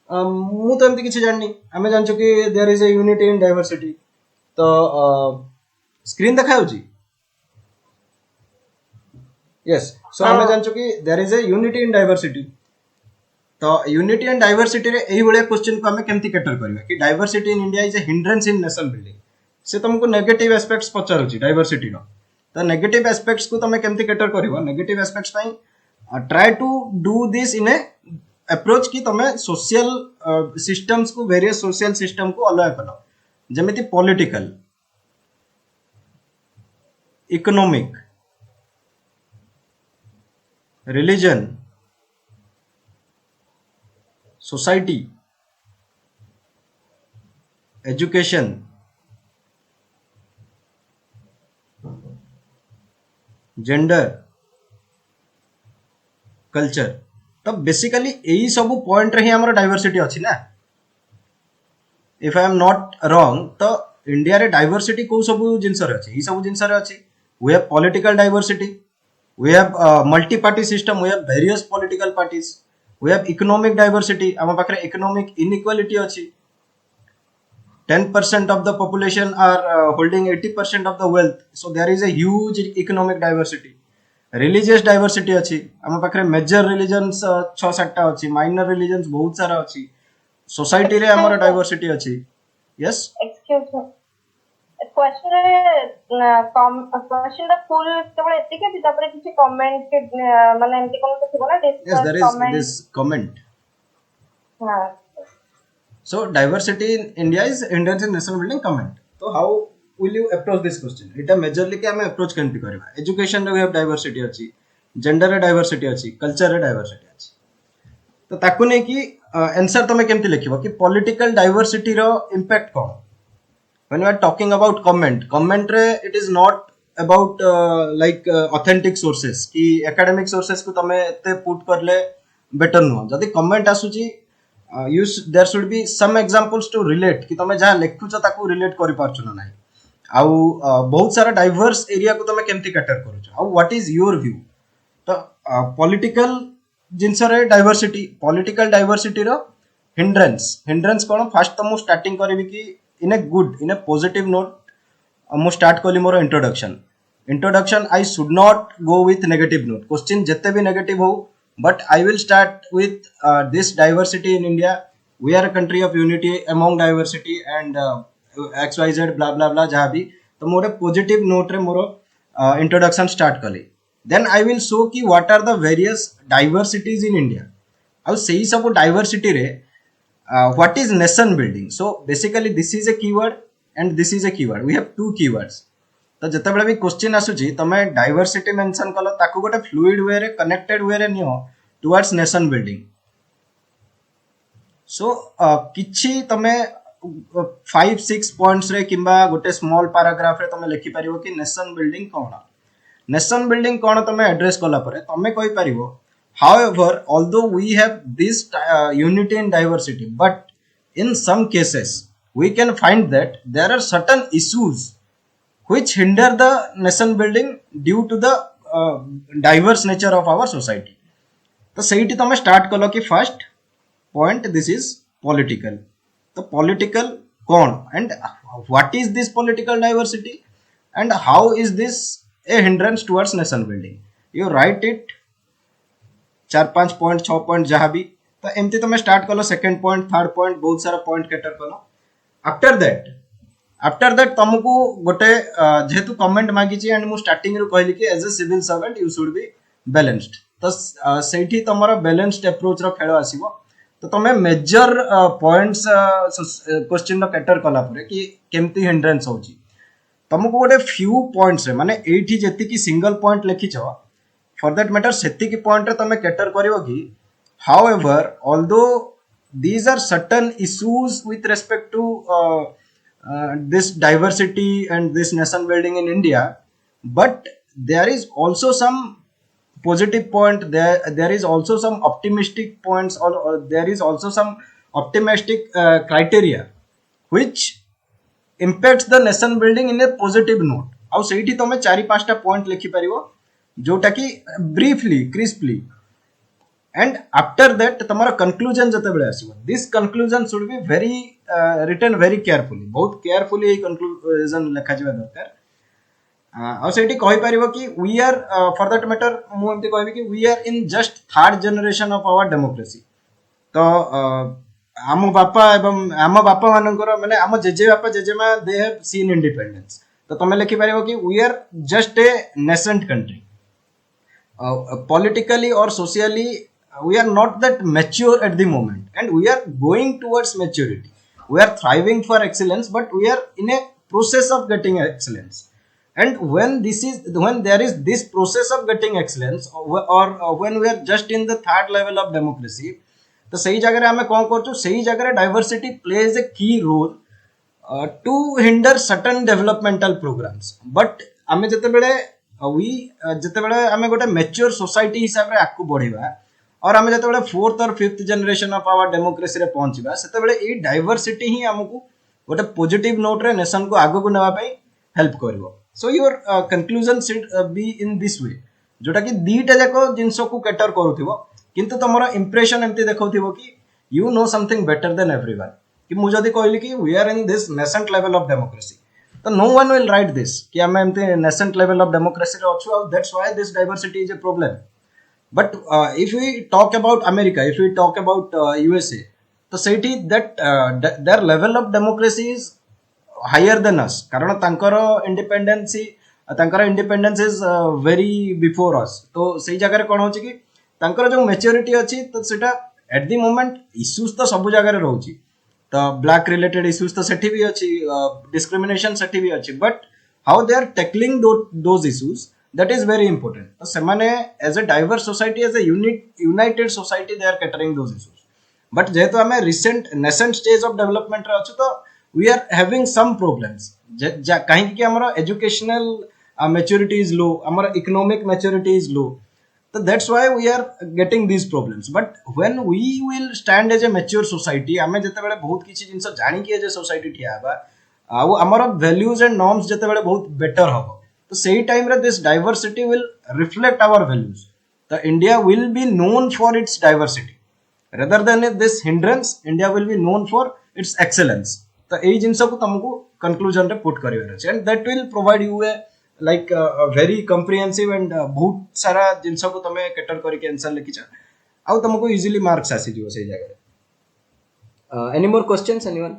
मु तो एमती किछि जाननी हमें जानछु कि there is a unity in diversity तो स्क्रीन देखा होछि यस सो हमें जानछु कि there is a unity in diversity तो यूनिटी एंड डाइवर्सिटी रे एही बळे क्वेश्चन को हमें केमती कैटर करबा कि diversity in India is a hindrance in nation building से तुमको नेगेटिव एस्पेक्ट्स पचारुची डाइवर्सिटी रो तो नेगेटिव एस्पेक्ट्स को तुम केमती कैटर करबो नेगेटिव एस्पेक्ट्स पई try to do this in a approach कि तुम सोशल सिस्टम्स को वेरियस सोशल सिस्टम को अलाउ करो जेमिति political economic religion society, education, gender, culture. तो बेसिकली यही सब पॉइंट रे ही हमर डाइवर्सिटी अछि ना. If I am not wrong तो इंडिया रे डाइवर्सिटी को सब जिंस रे अछि, ई सब जिंस रे अछि. We have political diversity, we have multi party system, we have various political parties, we have economic diversity. हम पाखरे इकोनॉमिक इनइक्वालिटी अछि. 10% of the population are holding 80% of the wealth, so there is a huge economic diversity. Religious diversity अछि, हम पाखरे major religions 6-7 टा अछि, minor religions बहुत सारा अछि. सोसाइटी रे हमर डाइवर्सिटी अछि. यस एक्सक्यूज मी, क्वेश्चन रे क्वेश्चन दा फुल केवल एतिके कि तापर किछि कमेंट के माने एमति कोन तो थिबो ना yes there is this comment. हां. So diversity in India is hindrance in nation building comment. So how will you approach this question? Eta majorly के हमें approach केमति करबा. Education रे we have diversity अछि, gender रे diversity अछि, culture रे diversity अछि. तो ताकू नै कि आंसर तमे केमति लिखिबो कि political diversity row impact cone. When we are talking about comment रे it is not about like authentic sources कि academic sources को तमे एते put करले better नो. जदि comment आसुची there should be some examples to relate कि तमे जहाँ लेखुच ताकू relate करि पारछु ना नाही. आउ बहुत सारा diverse area को तमे केमति कैटर करूछ. आउ what is your view? तो political जिनस रे political diversity रो hindrance कोन. फर्स्ट तो मु स्टार्टिंग करबी कि in a positive note मु स्टार्ट कली मोर introduction. I should not go with negative note. Question जत्ते भी negative हो, but I will start with this diversity in India. We are a country of unity among diversity and XYZ blah blah blah जहाँ भी. तो मोर positive note रे मोर introduction start कली. Then I will show कि what are the various diversities in India. अब सही सब diversity रे what is nation building. So basically this is a keyword and this is a keyword. We have two keywords. तो जते बेले भी question आसुची तमे डाइवर्सिटी मेंशन कलो ताकू गोटे फ्लूइड वे रे कनेक्टेड वे रे नियो टुवर्ड्स नेशन बिल्डिंग. सो किछि तमे 5-6 पॉइंट्स रे किंबा गोटे स्मॉल पैराग्राफ रे तमे लिखि परिबो कि नेशन बिल्डिंग कोन तमे एड्रेस कला परे तमे कहि परिबो. However, although we have this unity in diversity, but in some cases we can find that there are certain issues which hinder the nation building due to the diverse nature of our society. तो सहीटी तमे start कलो कि first point this is political. तो political कौन and what is this political diversity and how is this A hindrance towards nation building. You right it 4-5 point 6 point जहाँ भी. तो एमती तमे स्टार्ट कलो सेकंड पॉइंट थर्ड पॉइंट बहुत सारा पॉइंट कैटर कलो. आफ्टर दैट तुमको गोटे जेहेतु कमेंट मागिची एंड मु स्टार्टिंग रू कहली कि as a civil servant you should be balanced. तो सेठी तमरा बैलेंस्ड अप्रोच रो खेल आसीबो. तो तमे मेजर पॉइंट्स क्वेश्चन रो कैटर कला परे कि केमती हिंड्रेंस होची तुमको गोटे फ्यू पॉइंट्स रे माने एठी जेति कि सिंगल पॉइंट लिखिछो फॉर दैट मैटर सेति की पॉइंट रे तमे कैटर करिवो कि however although these are certain issues with respect to this diversity and this nation building in India, but there is also some positive point, there is also some optimistic points, or there is also some optimistic criteria which impacts the nation building in a positive note. आउ सेठी तमे 4-5 टा point लिखि परिवो जोटा कि briefly crisply. And after that तमरा conclusion जते बेले आसीबो this conclusion should be very written very carefully. बहुत carefully ए conclusion लिखा जिबा दरकार. आ सेठी कहि परिबो कि we are for that matter मु एमति कहबी कि we are in just third generation of our democracy. तो आम बापा एवं आम बापा मानकर माने आम जेजे बापा जेजेमा they have seen independence. तो तमे लिखि परिबो कि we are just a nascent country. Politically or socially we are not that mature at the moment and we are going towards maturity. We are thriving for excellence, but we are in a process of getting excellence. And when there is this process of getting excellence, or when we are just in the third level of democracy, तो सही जगह आम कौन कर सही जगह diversity plays a key role to hinder certain developmental programmes but आम जिते जिते आम गोटे मैच्योर सोसाइटी हिसाब से आगे बढ़ा और आम जो फोर्थ और fifth generation of our democracy रे पहुंचवा से डाइवर्सिटी ही आमको गोटे पॉजिटिव नोट रे नेशन को आगो नापी हेल्प कर so your conclusion should be in this way जोटा कि दीटा जाक जिनस को कैटर करूथिबो किंतु तुमर इंप्रेशन एमती देखौथिबो कि you know something better than everyone कि मु जदी कहली कि we are in this nascent level of democracy तो no one will write this कि आम एमती नेसेंट लेवल ऑफ डेमोक्रेसी रे अछु और that's why this diversity is a problem but if we talk about America if we talk about USA तो सेठी that their level of democracy is higher than us कारण independence is very before us तो सही जगह कौन हो कि जो मैच्योरिटी अच्छी तो सेटा एट द मोमेंट इश्यूज तो सब जगह रोचे तो ब्लैक रिलेटेड इश्यूज तो सेठी भी अच्छी डिस्क्रिमिनेशन सेठी भी अच्छी but how they are tackling those issues that is very important तो सेमाने as a diverse society as a united society they are catering those issues but जेहेतु आम recent nascent stage of development रे अच्छु तो we are having some problems कहीं कि हमर एजुकेशनल मैच्योरिटी इज लो हमर इकोनॉमिक मैच्योरिटी इज लो तो that's why we are getting these problems but when we will stand as a mature society आमे जेतेबेले बहुत किछि जिंस जानि कि एज ए सोसाइटी ठिया हबा आ हमर वैल्यूज एंड नॉर्म्स जेतेबेले बहुत बेटर हबो तो सही टाइम रे this diversity will reflect our values तो India will be known for its diversity rather than this hindrance India will be known for its excellence तो यही जिनस को तुमको कंक्लूजन रे पुट करिवर अछि and that will provide U A like very comprehensive and बहुत सारा जिनस को तमे कैटर करके आंसर लिखि छ आउ तुमको इजीली मार्क्स आसी दियो सही जगह any more questions anyone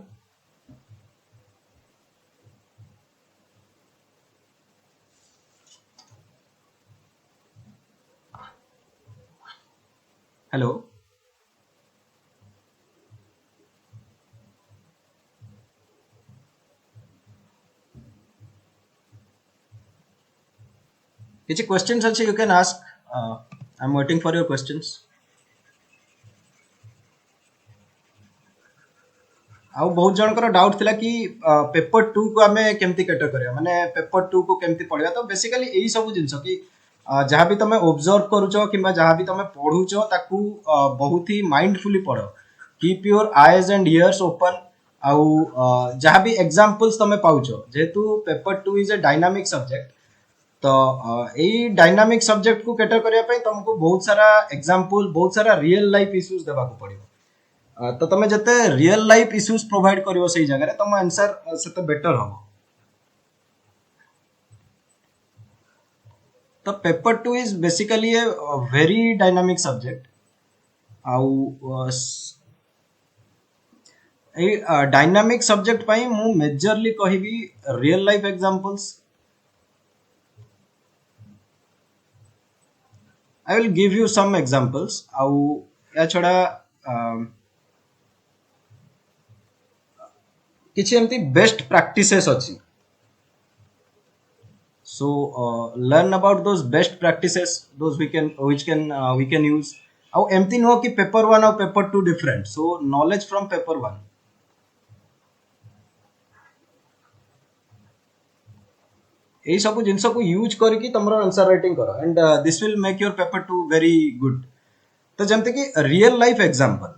hello किसी क्वेश्चंस अच्छे you can ask I am waiting for your questions आउ बहुत जनकर डाउट थिला कि पेपर 2 को आमे केमती कैटर करिया माने पेपर 2 को केमती पढ़िया तो बेसिकली एही सब जिंस कि जहाँ भी तमे ऑब्जर्व करूचो किंबा जहाँ भी तमे पढुचो ताकू बहुत ही माइंडफुली पढ़ो keep your eyes and years open आउ जहाँ भी एग्जांपल्स तमे पाउचो जेहेतु paper 2 is a dynamic subject तो यही डायनामिक सब्जेक्ट को कैटर करिया पई तुमको बहुत सारा एग्जांपल बहुत सारा रियल लाइफ इश्यूज देबा को पड़िबो तो तमे जते रियल लाइफ इश्यूज प्रोवाइड करिवो सही जगह रे तुम आंसर सेते बेटर होबो तो paper 2 is basically a very dynamic subject आउ डायनामिक सब्जेक्ट पई मु मेजरली कहिबी real life examples I will give you some examples आउ या छड़ा किछि एमती बेस्ट प्रैक्टिसेस अछि so learn about those best practices those we can use आउ एमती नो कि पेपर 1 और paper 2 different so knowledge from paper 1 यही सब जिनस को यूज करके तुम आंसर राइटिंग करो and this will make your paper 2 very good तो जमते कि रियल लाइफ एग्जांपल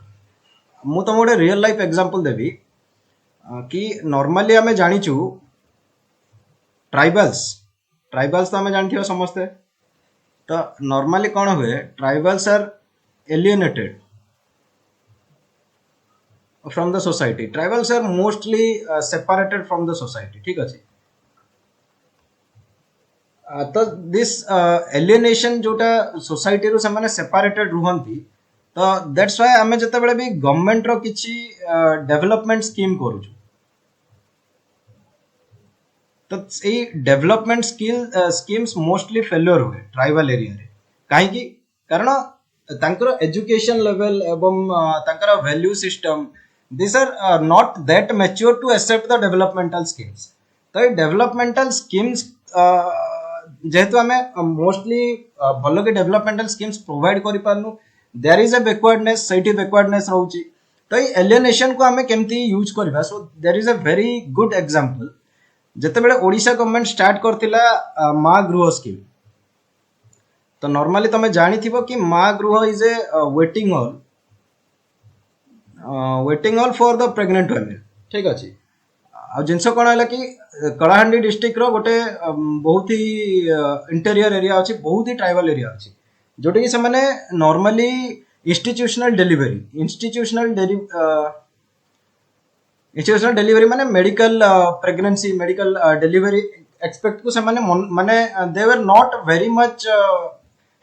मु तुम गोटे रियल लाइफ एग्जांपल देवी कि नॉर्मली आमे जानिचु ट्राइबल्स तो आमे जानथियो समस्ते तो नॉर्मली कौन हुए tribals are alienated from the society tribals are mostly separated from the society ठीक अछि तो दिस एलिएनेशन जोटा सोसाइटी रो से सेपरेटेड रुहंती तो दैट्स व्हाई आमे जते बेले भी गवर्नमेंट रो किछि डेवलपमेंट स्कीम करूछु तो ए डेवलपमेंट स्कीम्स मोस्टली फेल्योर हुए ट्राइबल एरिया रे काहे कि कारण तांकर एजुकेशन लेवल एवं तांकर value system this are not that mature to accept the developmental schemes तो डेवलपमेंटल स्कीम्स जेहेतु आमे मोस्टली भल के डेवलपमेंटल स्कीम्स प्रोवाइड करि पारनु देयर इज ए बैकवर्डनेस सेठी बैकवर्डनेस रहउची तो ये एलियनेशन को हमें केमती यूज करबा so there is a very good example जते बेले ओडिशा गवर्नमेंट स्टार्ट करतिला मां गृह स्कीम तो नॉर्मली तमे जानी थिबो कि मां गृह is a waiting hall for the pregnant women ठीक अछि आ जिनस कोन हला कि कलाहांडी डिस्ट्रिक्ट रो गोटे बहुत ही इंटीरियर एरिया अछि बहुत ही ट्राइबल एरिया अछि जोटे कि से माने नॉर्मली इंस्टीट्यूशनल डिलीवरी माने medical pregnancy medical delivery expect को से माने they were not very much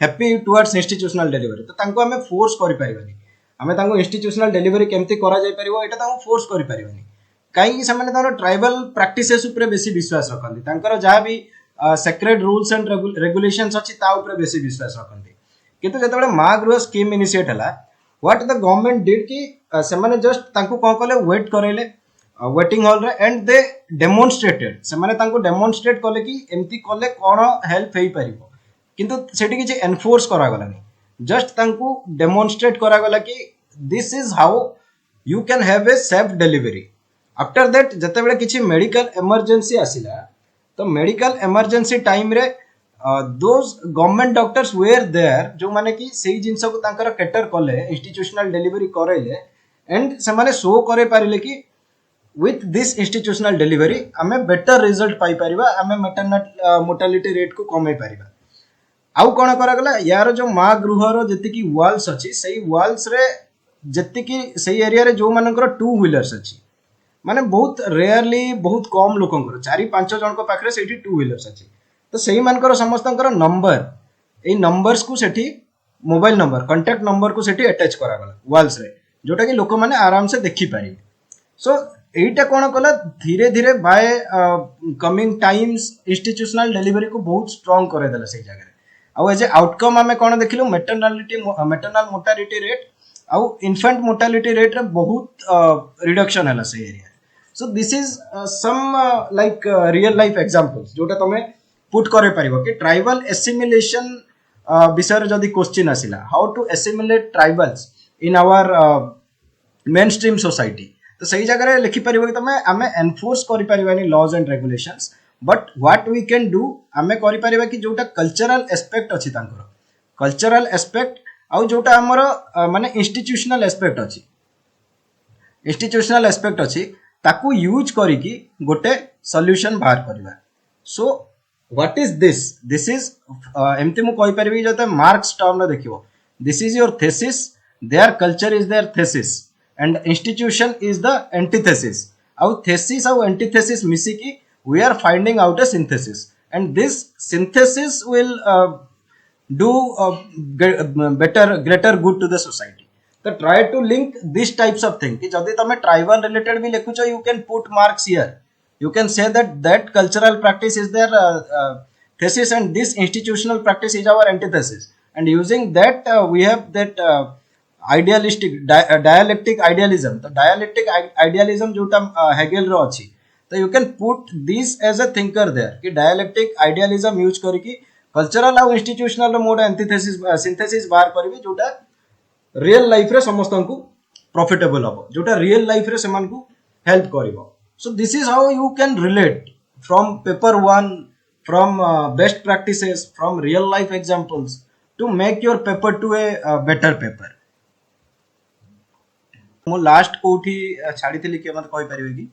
happy towards institutional delivery तो तांको हमें फोर्स करि परिबानी हमें तांको इंस्टीट्यूशनल डिलीवरी केमती करा जाय परिबो एटा तांको फोर्स करि परिबानी कहीं से माने तांको ट्राइबल प्रैक्टिसेस ऊपर बेसी विश्वास रखंती तांकर जहां भी सेक्रेड रूल्स एंड रेगुलेशंस अछि ता ऊपर बेसी विश्वास रखंती किंतु जतबे मां गृह स्कीम इनिशिएट हला व्हाट द गवर्नमेंट डिड कि से माने जस्ट तांको कोन कले वेट करेले वेटिंग हॉल रे एंड दे डेमोन्स्ट्रेटेड से माने तांको डेमोन्स्ट्रेट कले कि एमती कले कोन हेल्प हेई परिबो किंतु सेठी किछि एनफोर्स करा गलानी जस्ट तांको डेमोन्स्ट्रेट करा गला कि this is how you can have a safe delivery after that जते बेले किछि मेडिकल इमरजेंसी आसिला तो मेडिकल इमरजेंसी टाइम रे those government doctors were there जो माने कि सेही जिंस को तांकर कैटर कले इंस्टीट्यूशनल डिलीवरी करेले एंड से माने शो करे पारिले कि with this institutional delivery आमे बेटर रिजल्ट पाई परिबा आमे मैटरनल मोर्टालिटी रेट को कमाई परिबा आउ कोन करा गला यार जो मां गृह रो जति की वॉल्स अछि सही वॉल्स रे जति की सही एरिया रे जो मानकर टू व्हीलर्स अछि माने बहुत रेयरली बहुत कम लोकंकर 4-5 जन को पाखरे सेठी टू व्हीलर्स अछि तो सही मानकर समस्तंकर नंबर ए नंबर्स को सेठी मोबाइल नंबर कांटेक्ट नंबर को सेठी अटैच करा गला वॉल्स रे जोटा कि लोक माने आराम से देखि पारिबे सो एटा कोन कला धीरे धीरे bye coming times institutional delivery को बहुत स्ट्रांग करे देला सही जगह आउ एज ए आउटकम हमें कोन देखिलु मैटरनल मोर्टालिटी रेट आउ इन्फेंट मोर्टालिटी रेट रे बहुत रिडक्शन हला सही area so this is some like real life examples जोटा तमे पुट करे परिबो कि ट्राइबल एसिमिलेशन विषय जदी क्वेश्चन आसिला how to assimilate tribals in our mainstream society तो सही जगह लिखि परिबो कि तमे आमे एनफोर्स करि परिबानी laws and regulations but what we can do आमे करि परिबा कि जोटा कल्चरल एस्पेक्ट अछि तांकर कल्चरल एस्पेक्ट आउ जोटा हमर माने इंस्टीट्यूशनल एस्पेक्ट अछि ताकू यूज करी कि गोटे सॉल्यूशन बाहर करबा so what is this is एमती मु कहि परिबी जते मार्क्स टर्म रे देखिबो this is your thesis their culture is their thesis and institution is the antithesis our thesis our antithesis misiki we are finding out a synthesis and this synthesis will do greater good to the society so try to link these types of thing ki jodi tame tribal related bhi lekhucho you can put marks here you can say that cultural practice is their thesis and this institutional practice is our antithesis and using that we have that idealistic dialectic idealism तो dialectic idealism जोटा Hegel रो अछि तो you can put this as a thinker there कि dialectic idealism use करिकि cultural और institutional रो mode antithesis synthesis बाहर करबे जोटा रियल लाइफ रे समस्त को प्रॉफिटेबल हो जोटा रियल लाइफ रे समान को हेल्प करिवो so this is how you can relate from paper 1 from best practices from real life examples to make your paper to a better paper मो लास्ट कोठी छाड़ी थी कि मत कहि परिबे कि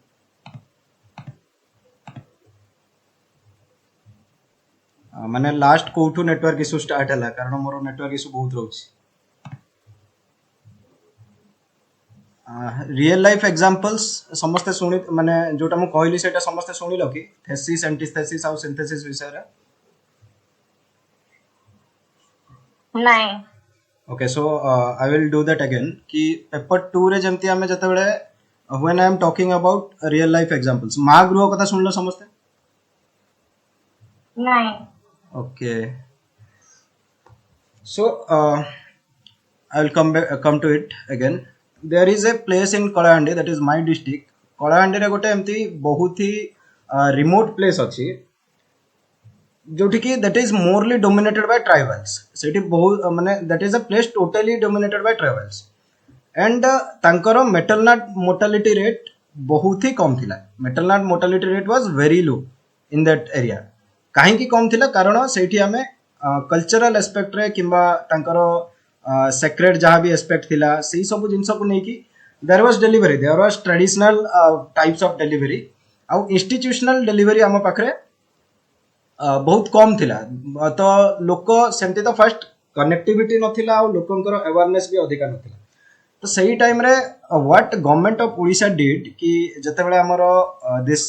माने लास्ट कोठू नेटवर्क इशू स्टार्ट हला कारण मोर नेटवर्क इशू बहुत रहउछि रियल लाइफ एग्जांपल्स समस्त सुनि माने जोटा मु कहली सेटा समस्त सुनिलो कि थेसिस एंटीथेसिस और सिंथेसिस विषय रे नहीं okay so I will do that again कि पेपर 2 रे जेमती हमें जते बेले when I am talking about real life examples मां गृह कथा सुनलो समझते नहीं okay so I will come to it again there is a place in Kalahandi that is my district Kalahandi रे गोटे एमती बहुत ही रिमोट प्लेस अछि जोठी कि that is morely dominated by tribals सेठी बहुत माने that is a place totally dominated by tribals and तांकर मेटल नाट मोर्टालिटी रेट बहुत ही कम थिला maternal mortality rate was very low in that area कहीं कम थिला कारण सेठी हमें कल्चरल एस्पेक्ट रे किंबा तांकर सेक्रेट जहाँ भी एस्पेक्ट थिला सेही सब जिनस को नेकी there was delivery there was traditional types of delivery आउ इंस्टीट्यूशनल डेलीवरी आम पाखरे बहुत कम थिला तो लोक सेमती तो फर्स्ट कनेक्टिविटी नथिला आ लोकंकर अवेयरनेस भी अधिका नथिला तो सही टाइम रे what government of Odisha did कि जते बेले हमर this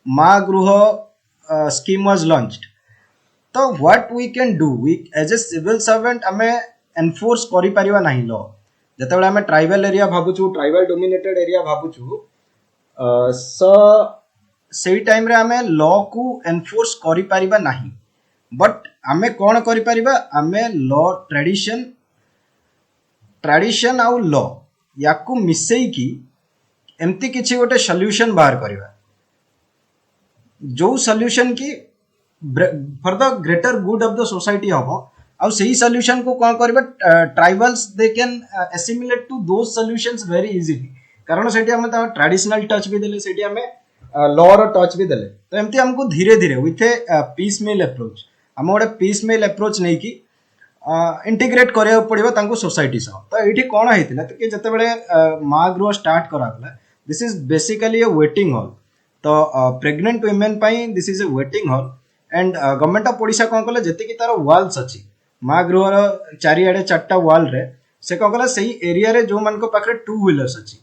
Maa Gruha scheme was launched तो what we can do we as a civil servant आमे एनफोर्स करि परिबा नाही लॉ जते बेले आमे ट्राइबल एरिया भाबुछु ट्राइबल डोमिनेटेड एरिया भाबुछु सो सेही टाइम रे आमे लॉ को एनफोर्स करि परिबा नाही बट आमे कोन करि परिबा आमे लॉ ट्रेडिशन आउ लॉ याकू मिसेई की एमती किछि गोटे सॉल्यूशन बाहर करबा जो सॉल्यूशन की for the greater good of the society हबो आउ सही सॉल्यूशन को कोन करबा tribals they can assimilate to those solutions very easily कारण सेठी हम ट्रेडिशनल टच भी देले सेठी हमें लॉ रो टच भी देले तो एमती हमको धीरे धीरे with a piecemeal approach हम गोटे पीस मेल अप्रोच नहीं कि इंटीग्रेट करिया पड़िबो तांको सोसाइटी सह तो एठी कोन हेतिला तो कि जते बेले माँ गृह स्टार्ट करागला this is basically a waiting hall तो प्रेग्नेंट वुमेन पाई this is a waiting hall and government of Odisha कोन कले जति कि तार वॉल्स अछि माँ गृह रो चारिआडे चारटा वॉल रे से कोन कले सही एरिया रे जो मन को पाखरे टू व्हीलर्स अछि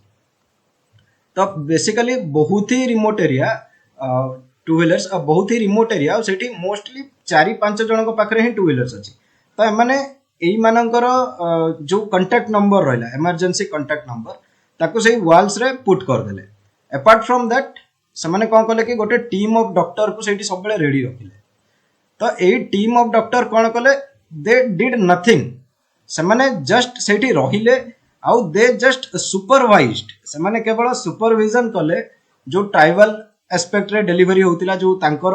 तो बेसिकली बहुत ही रिमोट एरिया टू व्हीलर्स बहुत ही रिमोट एरिया सेठी मोस्टली 4-5 जन को पाखरे ही टू व्हीलर्स अछि तो एमाने एई मानकर जो कांटेक्ट नंबर रहला इमरजेंसी कांटेक्ट नंबर ताको सही वॉल्स रे पुट कर देले अपार्ट फ्रॉम दैट से माने कोन कले कि गोटे टीम ऑफ डॉक्टर को सेठी सब बेले रेडी रखिले तो एई टीम ऑफ डॉक्टर कोन कले दे डिड नथिंग से माने जस्ट सेठी रहिले आउ दे जस्ट सुपरवाइज्ड से माने केवल सुपरविजन कले जो ट्राइबल एस्पेक्ट रे डिलीवरी होतिला जो तांकर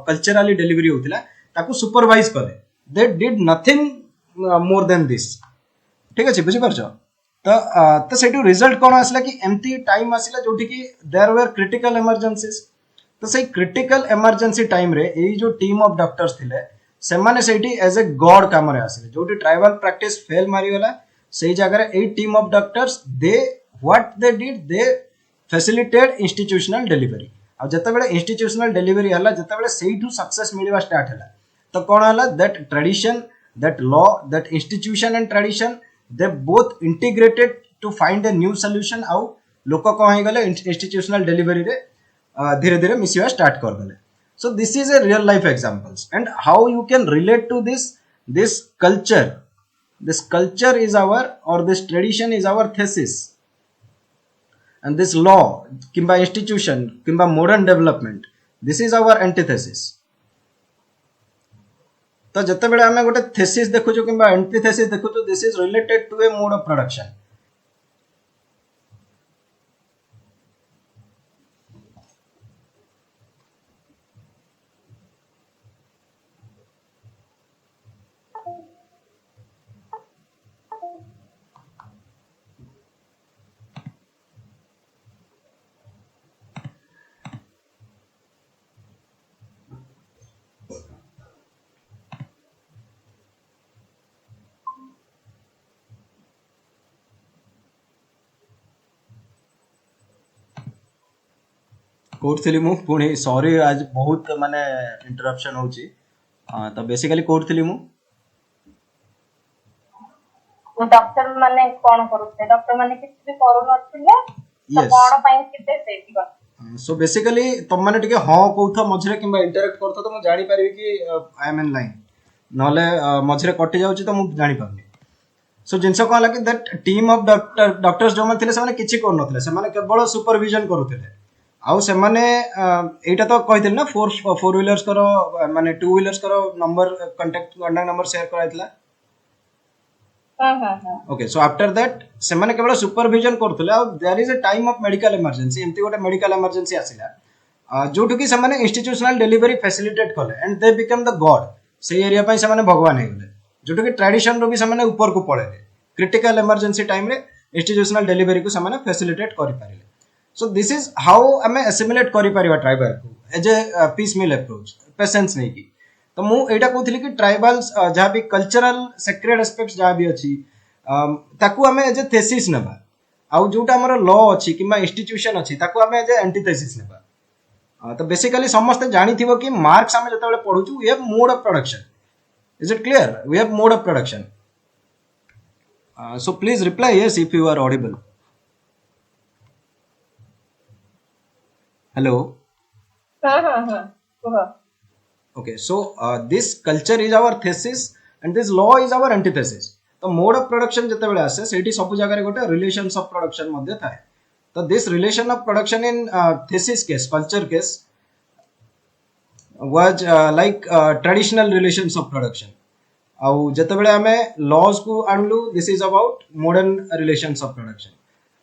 कल्चरली डिलीवरी होतिला ताको सुपरवाइज करे they did nothing more than this ठीक अछि बुझि परछ तो सेठू रिजल्ट कोन आसला कि एमती टाइम आसला जोठी कि देयर वर क्रिटिकल इमरजेंसीज तो सही क्रिटिकल इमरजेंसी टाइम रे एई जो टीम ऑफ डॉक्टर्स थिले से माने सेठी एज ए गॉड काम रे आसले जोठी ट्राइबल प्रैक्टिस फेल मारी गला सही जगह a team of doctors they what they did they facilitate institutional delivery आ जते बेले इंस्टीट्यूशनल डिलीवरी हला जते बेले सेठू सक्सेस मिलवा स्टार्ट हला तो कौन हला that tradition that law that institution and tradition they both integrated to find a new solution आउ लोक कौन हो गले इंस्टीट्यूशनल डिलीवरी रे धीरे धीरे मिसिवा स्टार्ट कर देले so this is a real life examples and how you can relate to this culture is our or this tradition is our thesis and this law kimba institution kimba modern development this is our antithesis तो जते बेले हमें गोटे thesis देखुछु किंबा antithesis देखुछु this is related to a mode of production कोड मु पुणी सॉरी आज बहुत माने इंटरप्शन होची तो बेसिकली कोड मु डॉक्टर माने कोन करूते डॉक्टर माने किछ भी करू नथिले तो Yes. कोन पई किते सेठी बा सो बेसिकली तुम माने टिके हां कहउथ मझरे किंबा इंटरेक्ट करथ तो मु जानि परबी कि आई एम इन लाइन नले मझरे कटि जाउची तो मु जानि परनी सो जिनस कहला कि दैट टीम ऑफ डॉक्टर्स जो थिले से माने किछि कर नथिले से माने केवल सुपरविजन करूथिले आउ से माने एटा तो कहिथिल ना फोर व्हीलर्स करो माने टू व्हीलर्स करो नंबर कांटेक्ट नंबर शेयर कराइतला ओके सो आफ्टर दैट से माने केवल सुपरविजन करथले आ there is a time of medical emergency एमती गोटे मेडिकल इमरजेंसी आसिला जोठु कि ସେମାନେ institutional delivery facilitate कले and they became the god से एरिया ପାଇଁ ସେମାନେ भगवान हे गले जोठु कि ट्रेडिशन रो भी ସେମାନେ ऊपर को पळेले क्रिटिकल इमरजेंसी टाइम रे institutional delivery को ସେମାନେ facilitate करि पारिले so this is how ଆମେ assimilate करि परिबा ट्राइबल को as a piecemeal approach patience नहीं की तो मु एटा कहथि कि ट्राइबल्स जहाँ भी कल्चरल सेक्रेड एस्पेक्ट्स जहाँ भी अछि ताकू आमे एज ए थेसिस नेबा आउ जोटा हमर लॉ अछि किबा इंस्टीट्यूशन अछि ताकू आमे एज ए एंटीथेसिस नेबा तो बेसिकली समस्त जानी थी कि मार्क्स आम जो पढ़ु we have mode of production is it clear we have mode of production so please reply yes if you are audible hello कुह okay so this culture is our thesis and this law is our antithesis तो mode of production जिते आसे से सब जगह गोटे relations of production मध्य थाए तो this relation of production in thesis case culture case was like traditional relations of production आउ जिते आमे लॉज को आणलु this is about modern relations of production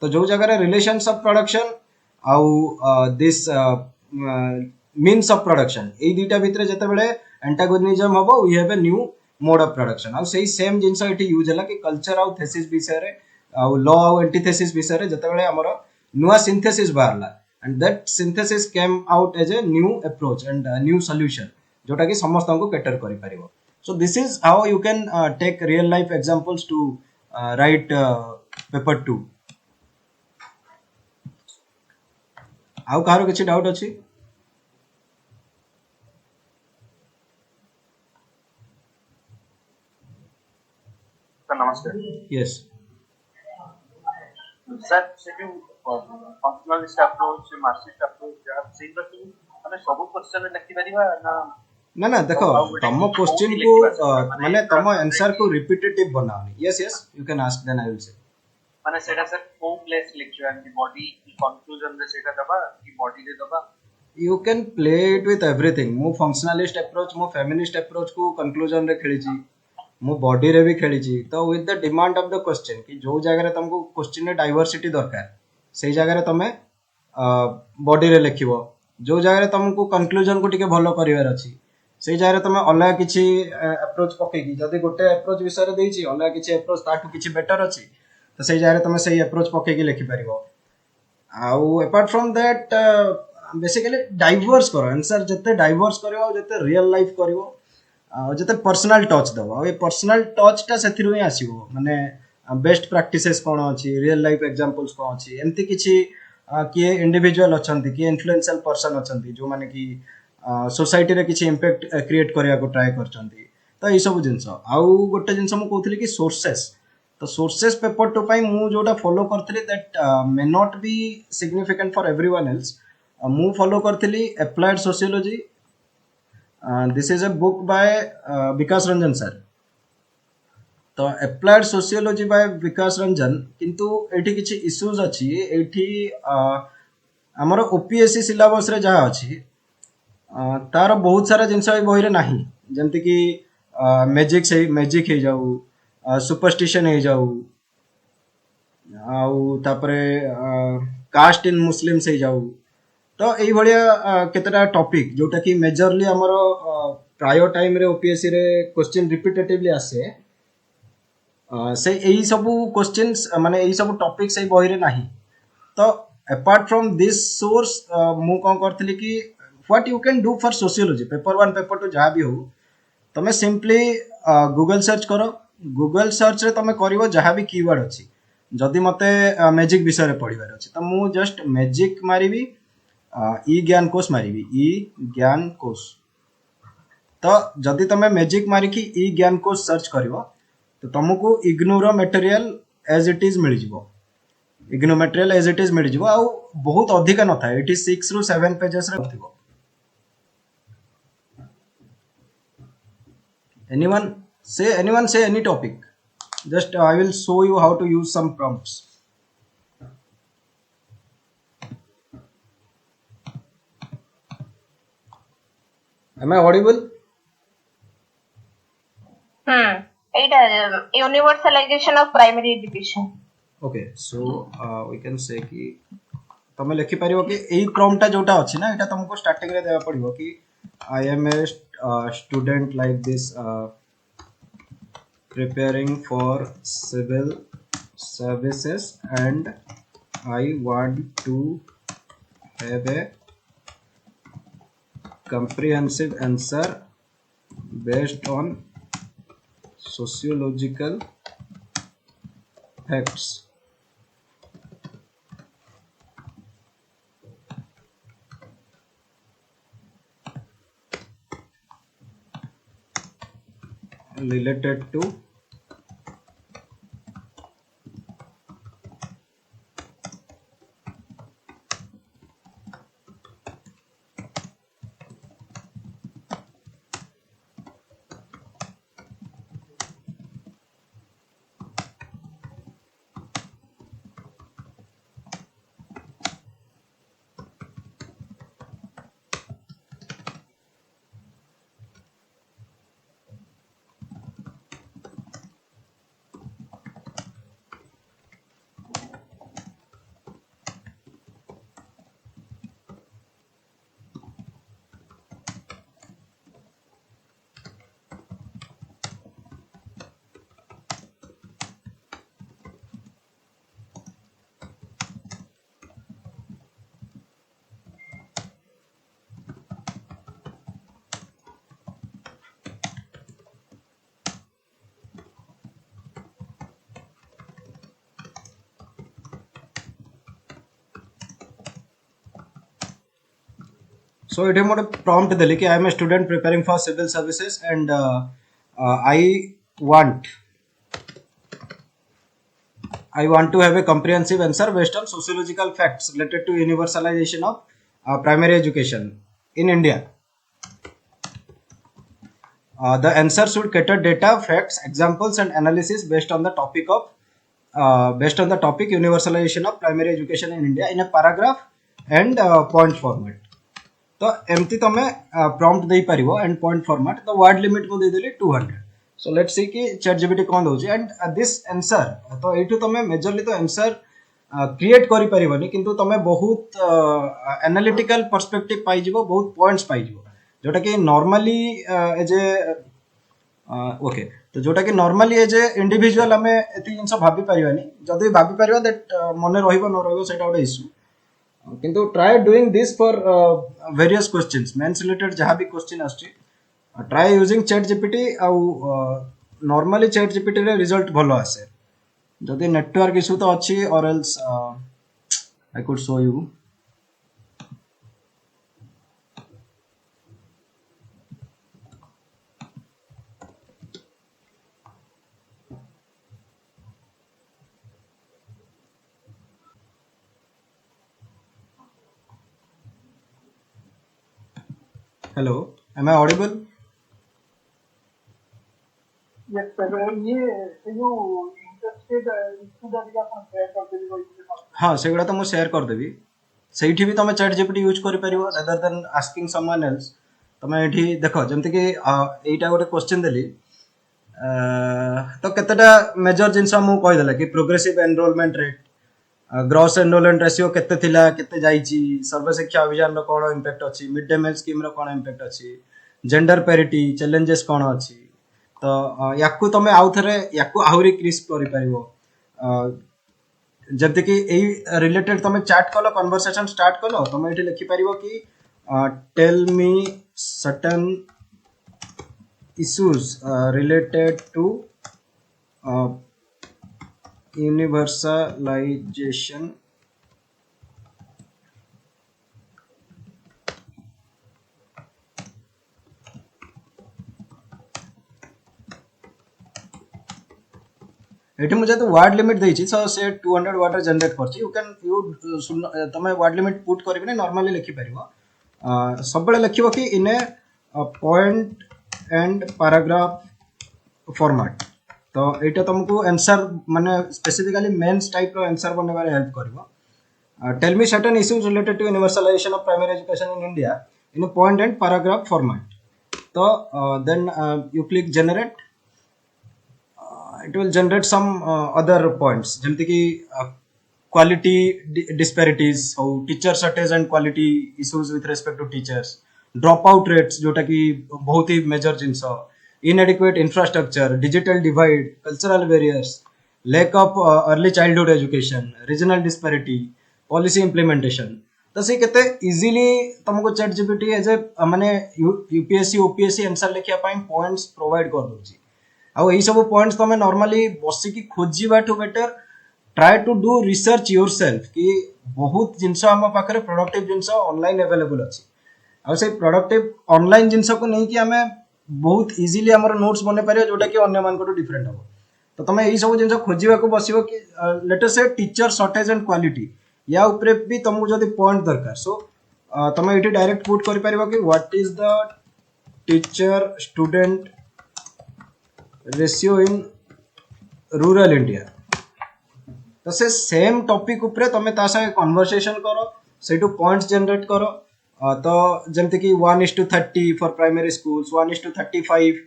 तो जो जगह रिलेशंस ऑफ प्रोडक्शन आउ दिस मीन्स ऑफ प्रोडक्शन ए दुईटा भितर जिते एंटागोनिज्म हम we have a new mode of production आउ सेही सेम जिंस एटी यूज है कि कल्चर आउ थेसिस विषय रे आउ लॉ आउ एंटीथेसिस विषय रे जिते हमर नुआ सिंथेसिस बाहरला and that synthesis came out as a new approach and new solution जोटा कि समस्त को कैटर करि परिबो so this is how you can take real life examples to write paper 2 आउ कारो किछि डाउट अछि सर नमस्कार यस सर से जो फंक्शनलिस्ट अप्रोच मार्क्सिस्ट अप्रोच जहाँ से माने सब क्वेश्चन लिखि परिबा ना ना देखो तम क्वेश्चन को माने तम आंसर को रिपीटेटिव बनाओनी yes yes you can ask then I will say माने सेटा सर को प्लेस लिखियो एंड बॉडी कंक्लूजन रे सेटा दबा कि बॉडी रे दबा you can play it with everything मु फंक्शनलिस्ट अप्रोच मु फेमिनिस्ट अप्रोच को कंक्लूजन रे खेली छी मु बॉडी रे भी खेली छी तो with the demand of the question कि जो जगह रे तुमको क्वेश्चन रे डाइवर्सिटी दरकार सेही जगह रे तमे बॉडी रे लिखिबो जो जगह रे तुमको कंक्लूजन को टिके भलो करिवार अछि सेही जगह रे तमे अलग किछि अप्रोच पके कि जदी गोटे अप्रोच विषय रे देछि अलग किछि अप्रोच ताठू किछि बेटर अछि तो सेही जगह रे तमे सेही अप्रोच पके कि लिखि परिबो आउ apart from that basically diverse करो आंसर जते डाइवर्स करिवो जते रियल लाइफ करिवो जते पर्सनल टच दबो ए पर्सनल टच टा सेथिरु ही आसीबो माने बेस्ट प्रैक्टिसेस कोन अछि रियल लाइफ एग्जांपल्स कोन अछि एमति किछि किए इंडिविजुअल अछंती किए इन्फ्लुएंशियल पर्सन अछंती जो माने कि सोसाइटी रे किछि इंपैक्ट क्रिएट करिया को ट्राई करचंती तो ए सब जिंस आउ गोटे जिंस मु कहथली कि सोर्सेस तो सोर्सेस पेपर 2 पई मु जोटा फॉलो करथली that may not be significant for everyone else मु फॉलो करथली applied sociology this is a book by Vikas Ranjan sir तो applied sociology by Vikas Ranjan किंतु एठी किछि इश्यूज अछि एठी हमर ओपीएससी सिलेबस रे जहा अछि तार बहुत सारा जिंस ए बही रे नाही जेंति कि मैजिक हे जाऊ सुपरस्टिशन हे जाऊ आउ तापरे कास्ट इन मुस्लिम्स हे जाऊ तो एई भलिया केतेटा टॉपिक जोटा कि मेजरली हमर प्रायो टाइम रे ओपीएससी रे क्वेश्चन रिपीटेटिवली आसे से एई सब क्वेश्चंस माने एई सब टॉपिक से बही रे नाही तो अपार्ट फ्रॉम दिस सोर्स मु कोन करथली कि what you can do for sociology paper 1 paper 2 जहां भी हो तमे सिंपली गूगल सर्च करो गूगल सर्च रे तमे करिवो जहां भी कीवर्ड अछि जदि मते मैजिक विषय रे पढिबार अछि त मु जस्ट मैजिक मारिबी ई ज्ञान कोश मारिबी ई ज्ञान कोश तो जदि तमे मैजिक मारिकी ई ज्ञान कोश सर्च करिवो तो तुमको इग्नोर मटेरियल एज इट इज मिल जिवो IGNOU material as it is मिल जिवो आ बहुत अधिक न था इट इज 6 रू 7 पेजेस रे थिवो anyone say any topic just I will show you how to use some prompts am I audible Etah universalization of primary education okay so we can say ki तमे लिखि परिबो कि एई prompt जोटा अछि ना एटा तुमको स्टार्टिंग रे देबा पड़िबो कि I am a student like this preparing for civil services and I want to have a comprehensive answer based on sociological facts. Related to so it is a prompt देली कि I am a student preparing for civil services and I want to have a comprehensive answer based on sociological facts related to universalization of primary education in India. The answer should cater data, facts, examples, and analysis based on the topic universalization of primary education in India in a paragraph and point format. तो एमती तमे prompt दे परिबो and point format तो word limit को दे देली 200. So let's see कि चैट जीपीटी कोन दोची एंड दिस आंसर तो एठू तमे मेजरली तो आंसर क्रिएट करि परिबोनी किंतु तमे बहुत एनालिटिकल पर्सपेक्टिव पाइ जिवो बहुत पॉइंट्स पाइ जिवो जोटा कि नॉर्मली एज ए ओके तो जोटा कि नॉर्मली एज ए इंडिविजुअल हमें एति जिंस भाबी परिबानी जदी भाबी परिबा दैट मने रहिबो न रहिबो सेटा ओडे इशू किंतु try doing this for various questions mains related जहां भी क्वेश्चन आछी ट्राई यूजिंग चैट जीपीटी आउ नॉर्मली चैट जीपीटी रे रिजल्ट भलो आसे जदी नेटवर्क इशू तो अच्छी or else I could show you hello am I audible? Yes, sir. ये जो इंटरेस्टेड स्टूडेंट का कौन शेयर कर देबी कोई हाँ सेगुड़ा तो मुझे शेयर कर देवी ସେଇଠି ବି ତମେ चैट जीपीटी यूज କରି परिबो rather than asking someone else ତମେ ଏଠି ଦେଖ ଯେମିତି କି ଏଇଟା ଗୋଟେ क्वेश्चन देली तो केतेटा मेजर जिंस मु कहि देला कि progressive enrolment rate gross enrolment ratio केते थिला केते जाईची सर्व शिक्षा अभियान रो कोन इंपैक्ट अछि मिड डे मील स्कीम रो कोन इंपैक्ट अछि जेंडर पैरिटी चैलेंजेस कोन अछि तो याकू तमे आउ थरे याकू आहुरी क्रिस्प करि परिबो जति कि एई रिलेटेड तमे चैट कलो कन्वर्सेशन स्टार्ट कलो तमे एठी लिखि परिबो कि tell me certain issues related to universalization एठी मुझे तो वर्ड लिमिट देछि सो से 200 वर्ड जनरेट करछि यू कैन यू तमे वर्ड लिमिट पुट करबे नॉर्मली लिखि परिबो सब बळे लिखिबो कि in a point and paragraph format तो एटा तुमको आंसर माने स्पेसिफिकली मेंस टाइप रो आंसर बनवारे हेल्प करबो tell me certain issues related to universalization of primary education in India in a point and paragraph format तो then you click generate it will generate some other points जेमति कि quality disparities, how teacher shortage and quality issues with respect to teachers, dropout rates जोटा कि बहुत ही major genus, inadequate infrastructure, digital divide, cultural barriers, lack of early childhood education, regional disparity, policy implementation. तो से केते easily तुमको chat GPT as a माने UPSC OPSC answer लिखिया पाई points provide कर दोची आउ एई सब पॉइंट्स तमे नॉर्मली बसिकी खोजिबाठू better try to do research yourself कि बहुत जिनस आम पाखरे प्रोडक्टिव जिनस ऑनलाइन अवेलेबल अछि आउ से प्रोडक्टिव ऑनलाइन जिनस को नहीं कि आमे बहुत इजीली हमर नोट्स बने पारे जोटा कि अन्य मान को डिफरेंट हो तो तमे एई सब जिनस खोजिबा को बसिबो कि लेट अस से टीचर शॉर्टेज एंड क्वालिटी या ऊपर भी तुमको जदि पॉइंट दरकार सो तुम ये डायरेक्ट पुट कर पारिबो कि what is the teacher student ratio in rural India तो से सेम टॉपिक ऊपर तुम ता संगे कन्वर्सेशन करो सेटू पॉइंट्स जनरेट करो तो जमते कि 1:30 for primary schools 1:35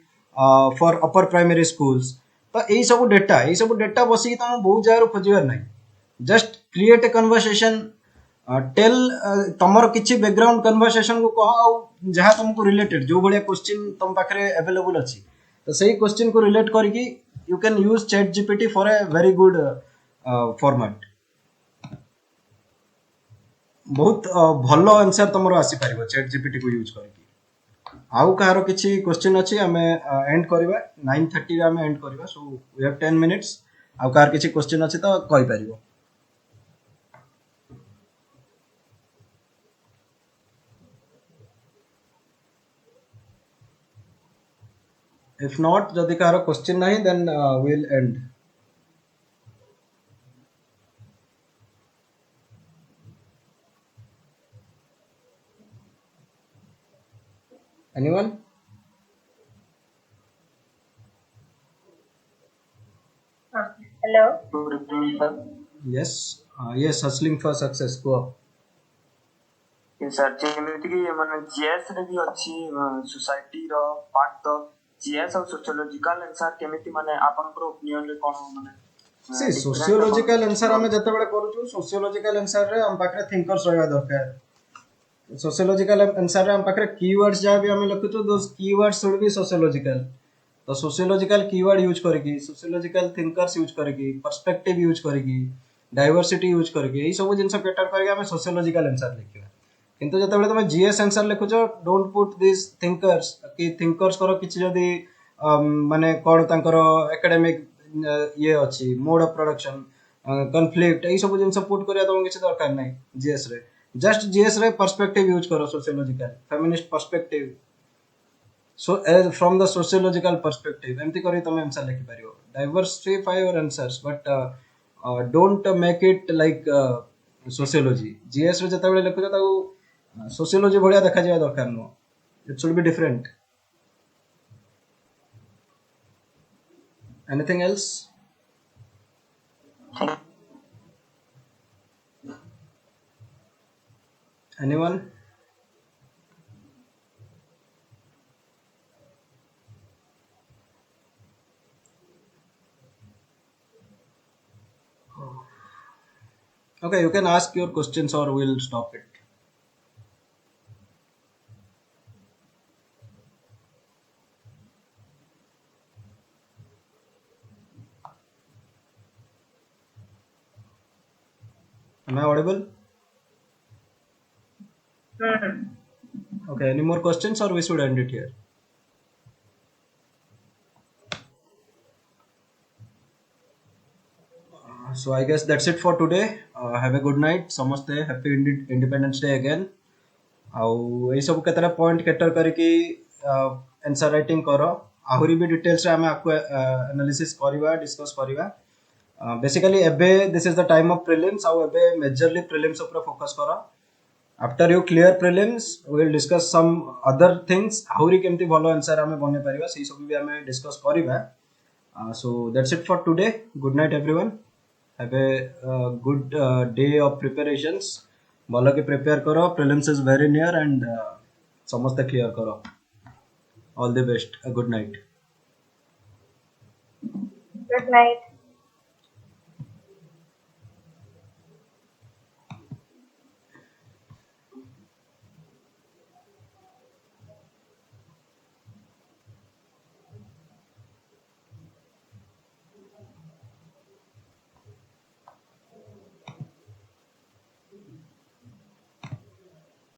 for upper primary schools तो यही सब डेटा बसिक तुम बहुत जगह खोजार ना just create a conversation tell तमर किछि बैकग्राउंड कन्वर्सेशन को कह आ जहाँ तुमको रिलेटेड जो भाया क्वेश्चन तुम पाखे अवेलेबल अच्छी तो सही क्वेश्चन को रिलेट करके you can use chat GPT for a very good format बहुत भल आंसर तुम आसी पार चैट जीपीटी को यूज करके आउ कहार किछि क्वेश्चन अच्छी आम एंड करवा 9:30 आम एंड करवा सो वी हैव 10 मिनिट्स आउ कहार किछि क्वेश्चन अच्छी तो कहि पारिबो if not जदि कहार क्वेश्चन नहीं then we'll end anyone hello Good evening, sir. yes yes hustling for success go sir ଯେମିତିକି ମାନେ ଜିଏସ୍ ରେ ବି ଅଛି ସୋସାଇଟିର ପାର୍ଟ ତ ଜିଏସ୍ ଆଉ ସୋସିଓଲୋଜିକାଲ ଆନ୍ସର କେମିତି ମାନେ ଆପଣଙ୍କର ଓପିନିଅନରେ କ'ଣ ମାନେ see sociological answer ଆମେ ଯେତେବେଳେ କରୁଛୁ sociological answer ରେ ଆମ ପାଖରେ thinkers ରହିବା ଦରକାର sociological answer ରେ ଆମ ପାଖରେ keywords ଯାହା ବି ଆମେ ଲେଖୁଛୁ those keywords should be sociological तो sociological keyword यूज करके sociological thinkers यूज करके perspective यूज करके diversity यूज करके यही सब जिनस कैटर करके हमें sociological answer लिखिबा किंतु जतबेले तुम जीएस आंसर लिखुछ डोंट पुट दिस थिंकर्स कि थिंकर्स करो किछि जदी माने कोन तांकर एकेडमिक ये अछि मोड ऑफ प्रोडक्शन कॉन्फ्लिक्ट एई सब जिनस पुट करिया तुम किछि दरकार नै जीएस रे जस्ट जीएस रे पर्सपेक्टिव यूज करो sociological feminist perspective so from the sociological perspective एमती करी तुम आंसर लिखि पारियो diversify your answers but don't make it like sociology GS रे जतबेले लिखुछ ताऊ सोशियोलॉजी भलिया देखा जाय दरकार no it should be different anything else anyone okay you can ask your questions or we'll stop it am I audible okay any more questions or we should end it here so I guess that's it for today have a good night samaste happy independence day again ଆଉ ଏଇ ସବୁ କେତେଟା point କେଟର କରିକି answer writing करो आहुरी भी details रे हम आपको एनालिसिस करवा डिस्कस करवा बेसिकली एबे this is the time of prelims आउ एबे मेजरली प्रीलिम्स ऊपर फोकस करो after you clear prelims we will discuss some other things आहुरी केमती भलो आंसर हमें बने परिबा सेही सब भी हमें डिस्कस करवा so that's it for today good night everyone have a good day of preparations भलो के प्रिपेयर करो prelims is very near and समस्त क्लियर करो all the best good night good night